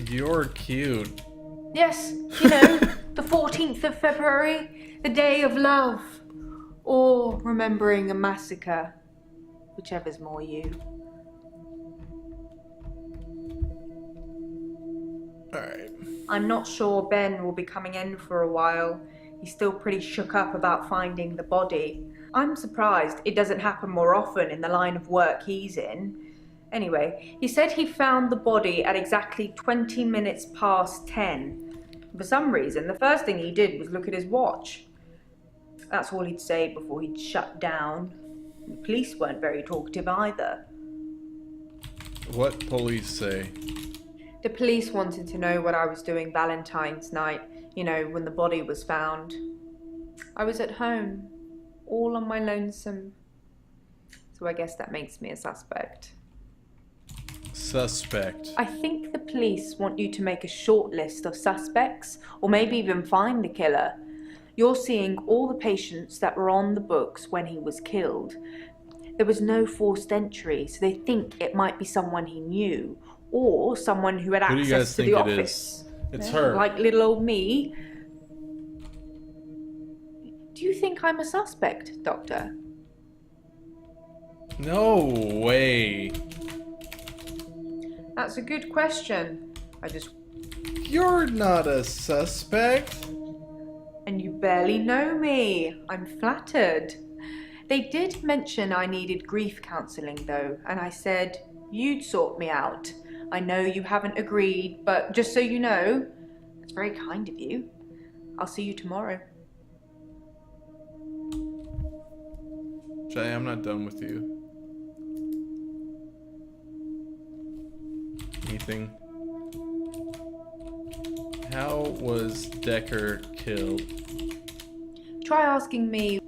S1: You're cute.
S12: Yes, you know, the 14th of February, the day of love. Or remembering a massacre. Whichever's more you.
S1: Alright.
S12: I'm not sure Ben will be coming in for a while. He's still pretty shook up about finding the body. I'm surprised it doesn't happen more often in the line of work he's in. Anyway, he said he found the body at exactly 20 minutes past 10. For some reason, the first thing he did was look at his watch. That's all he'd say before he'd shut down. The police weren't very talkative either.
S1: What police say?
S12: The police wanted to know what I was doing Valentine's night, you know, when the body was found. I was at home, all on my lonesome. So I guess that makes me a suspect.
S1: Suspect.
S12: I think the police want you to make a short list of suspects, or maybe even find the killer. You're seeing all the patients that were on the books when he was killed. There was no forced entry, so they think it might be someone he knew, or someone who had access to the office.
S1: It's her.
S12: Like little old me. Do you think I'm a suspect, Doctor?
S1: No way.
S12: That's a good question.
S1: You're not a suspect.
S12: And you barely know me. I'm flattered. They did mention I needed grief counselling though, and I said you'd sort me out. I know you haven't agreed, but just so you know, it's very kind of you. I'll see you tomorrow.
S1: Jay, I'm not done with you. Anything? How was Dekker killed?
S12: Try asking me.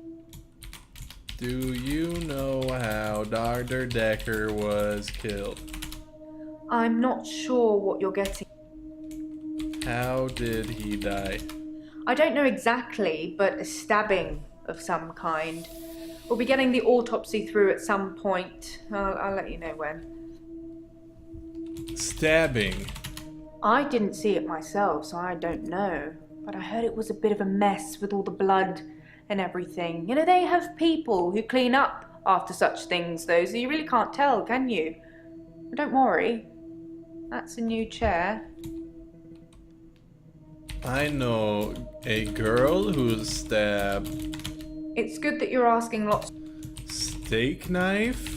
S1: Do you know how Dr. Dekker was killed?
S12: I'm not sure what you're getting.
S1: How did he die?
S12: I don't know exactly, but a stabbing of some kind. We'll be getting the autopsy through at some point. I'll let you know when.
S1: Stabbing?
S12: I didn't see it myself, so I don't know. But I heard it was a bit of a mess with all the blood and everything. You know, they have people who clean up after such things, though, so you really can't tell, can you? But don't worry. That's a new chair.
S1: I know a girl who's stabbed.
S12: It's good that you're asking lots.
S1: Steak knife?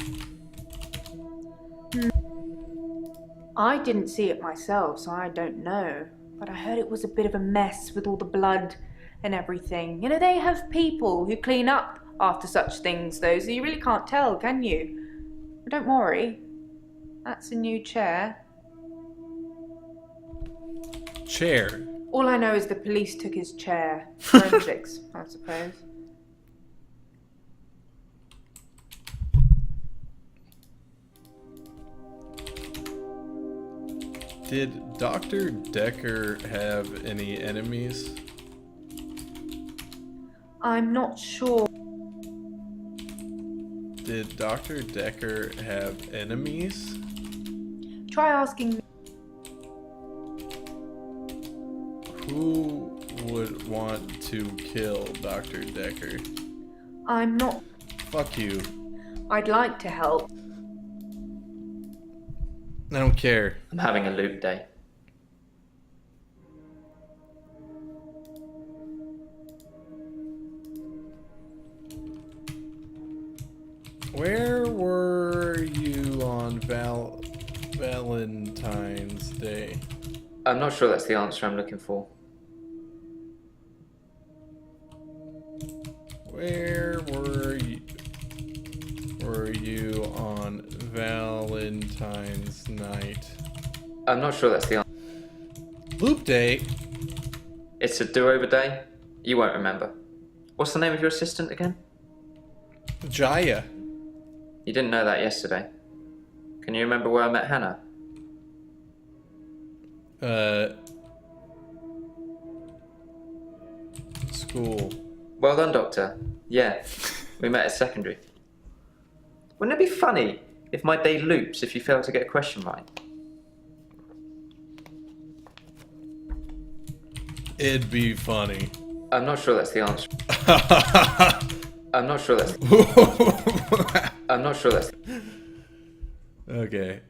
S12: I didn't see it myself, so I don't know. But I heard it was a bit of a mess with all the blood and everything. You know, they have people who clean up after such things, though, so you really can't tell, can you? But don't worry. That's a new chair.
S1: Chair.
S12: All I know is the police took his chair. Forensics, I suppose.
S1: Did Dr. Dekker have any enemies?
S12: I'm not sure.
S1: Did Dr. Dekker have enemies?
S12: Try asking.
S1: Who would want to kill Dr. Dekker?
S12: I'm not.
S1: Fuck you.
S12: I'd like to help.
S1: I don't care.
S13: I'm having a loop day.
S1: Where were you on Valentine's Day?
S13: I'm not sure that's the answer I'm looking for.
S1: Where were you on Valentine's night?
S13: I'm not sure that's the answer.
S1: Loop day?
S13: It's a do-over day? You won't remember. What's the name of your assistant again?
S1: Jaya.
S13: You didn't know that yesterday. Can you remember where I met Hannah?
S1: School.
S13: Well done, Doctor. Yeah, we met at secondary. Wouldn't it be funny if my day loops if you fail to get a question right?
S1: It'd be funny.
S13: I'm not sure that's the answer. I'm not sure that's... I'm not sure that's...
S1: Okay,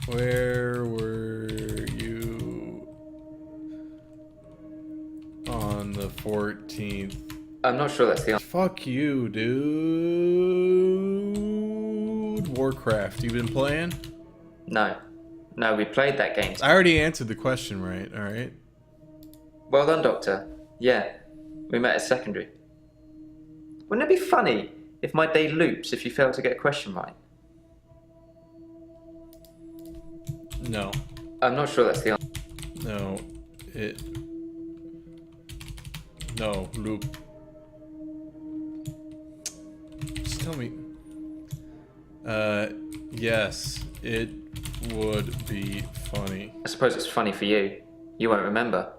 S1: where were you on the 14th?
S13: I'm not sure that's the answer.
S1: Fuck you, dude. Warcraft, you been playing?
S13: No. No, we played that game.
S1: I already answered the question right, alright?
S13: Well done, Doctor. Yeah, we met at secondary. Wouldn't it be funny if my day loops if you fail to get a question right?
S1: No.
S13: I'm not sure that's the answer.
S1: No. No, loop. Just tell me. Yes, it would be funny.
S13: I suppose it's funny for you. You won't remember.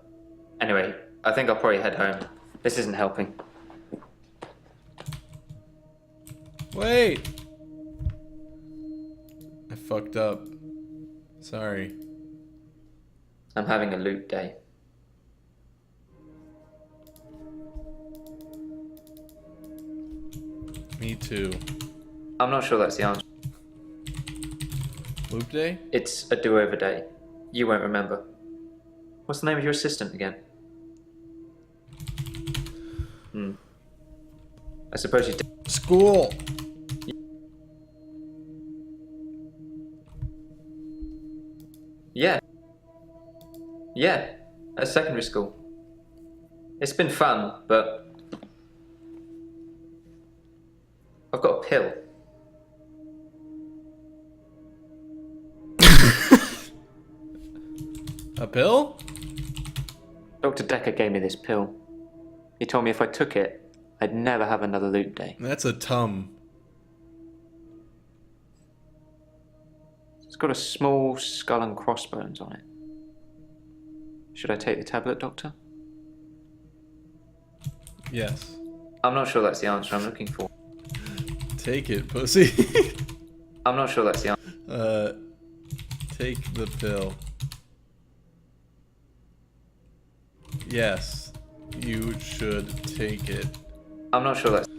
S13: Anyway, I think I'll probably head home. This isn't helping.
S1: Wait! I fucked up. Sorry.
S13: I'm having a loop day.
S1: Me too.
S13: I'm not sure that's the answer.
S1: Loop day?
S13: It's a do-over day. You won't remember. What's the name of your assistant again? I suppose you did.
S1: School!
S13: Yeah. Yeah, at secondary school. It's been fun, but I've got a pill.
S1: A pill?
S13: Dr. Dekker gave me this pill. He told me if I took it, I'd never have another loop day.
S1: That's a tum.
S13: It's got a small skull and crossbones on it. Should I take the tablet, Doctor?
S1: Yes.
S13: I'm not sure that's the answer I'm looking for.
S1: Take it, pussy.
S13: I'm not sure that's the answer.
S1: take the pill. Yes, you should take it.
S13: I'm not sure that's...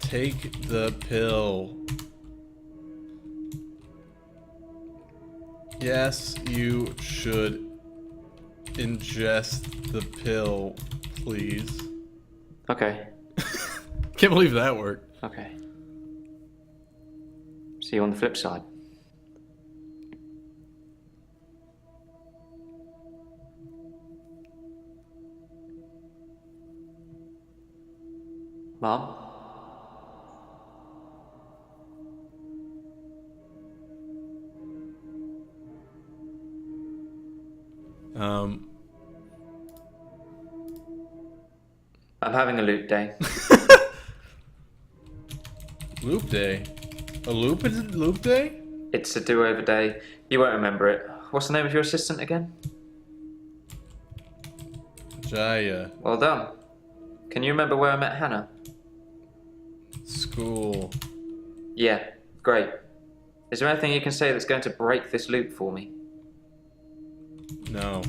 S1: Take the pill. Yes, you should ingest the pill, please.
S13: Okay.
S1: Can't believe that worked.
S13: Okay. See you on the flip side. Mom? I'm having a loop day.
S1: Loop day? A loop day?
S13: It's a do-over day. You won't remember it. What's the name of your assistant again?
S1: Jaya.
S13: Well done. Can you remember where I met Hannah?
S1: School.
S13: Yeah, great. Is there anything you can say that's going to break this loop for me?
S1: No.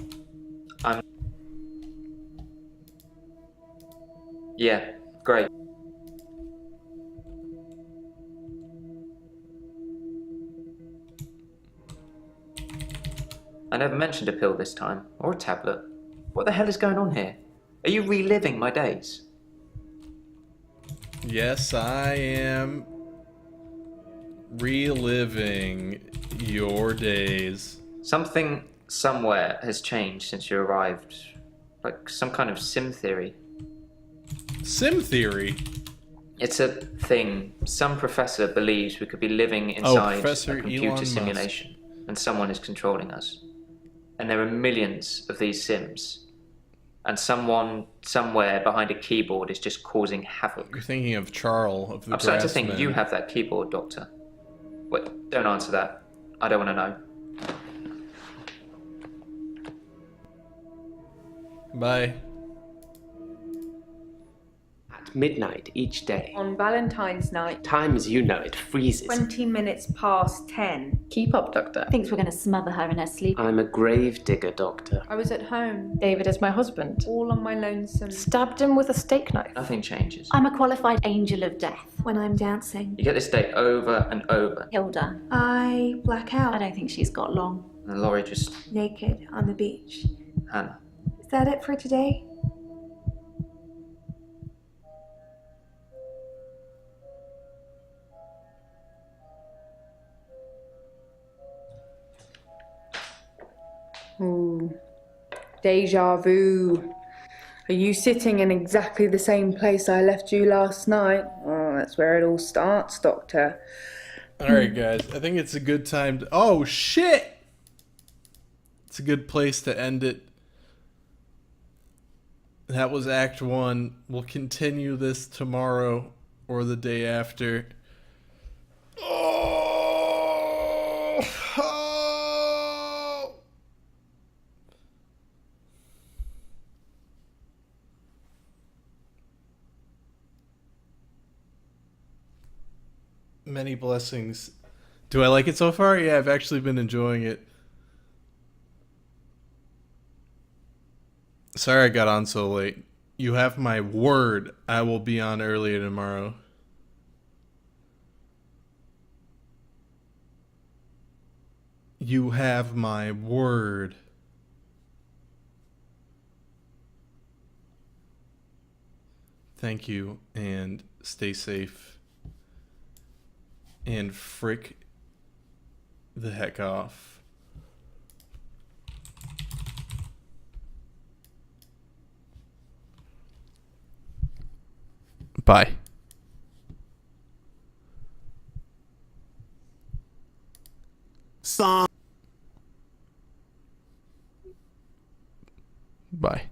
S13: Yeah, great. I never mentioned a pill this time, or a tablet. What the hell is going on here? Are you reliving my days?
S1: Yes, I am reliving your days.
S13: Something somewhere has changed since you arrived. Like some kind of sim theory.
S1: Sim theory?
S13: It's a thing. Some professor believes we could be living inside
S1: Professor
S13: a computer
S1: Elon
S13: simulation, and someone is controlling us. And there are millions of these sims. And someone, somewhere behind a keyboard is just causing havoc.
S1: You're thinking of Charles of the
S13: I'm starting to think
S1: Grassmen.
S13: you have that keyboard, Doctor. Wait, don't answer that. I don't want to know.
S1: Bye.
S2: At midnight each day.
S12: On Valentine's night.
S2: Time as you know it freezes.
S12: 20 minutes past 10.
S4: Keep up, Doctor.
S3: Thinks we're going to smother her in her sleep.
S2: I'm a grave digger, Doctor.
S12: I was at home.
S4: David is my husband.
S12: All on my lonesome.
S4: Stabbed him with a steak knife.
S13: Nothing changes.
S3: I'm a qualified angel of death.
S9: When I'm dancing,
S13: You get this day over and over.
S3: Hilda.
S9: I black out.
S3: I don't think she's got long.
S13: And Laurie just...
S9: Naked on the beach.
S13: Hannah.
S9: Is that it for today?
S12: Ooh. Deja vu. Are you sitting in exactly the same place I left you last night? Oh, that's where it all starts, Doctor.
S1: Alright, guys. I think it's a good time to... Oh, shit! It's a good place to end it. That was Act 1. We'll continue this tomorrow or the day after. Oh! Oh! Many blessings. Do I like it so far? Yeah, I've actually been enjoying it. Sorry I got on so late. You have my word I will be on earlier tomorrow. You have my word. Thank you, and stay safe. And frick the heck off. Bye. Bye.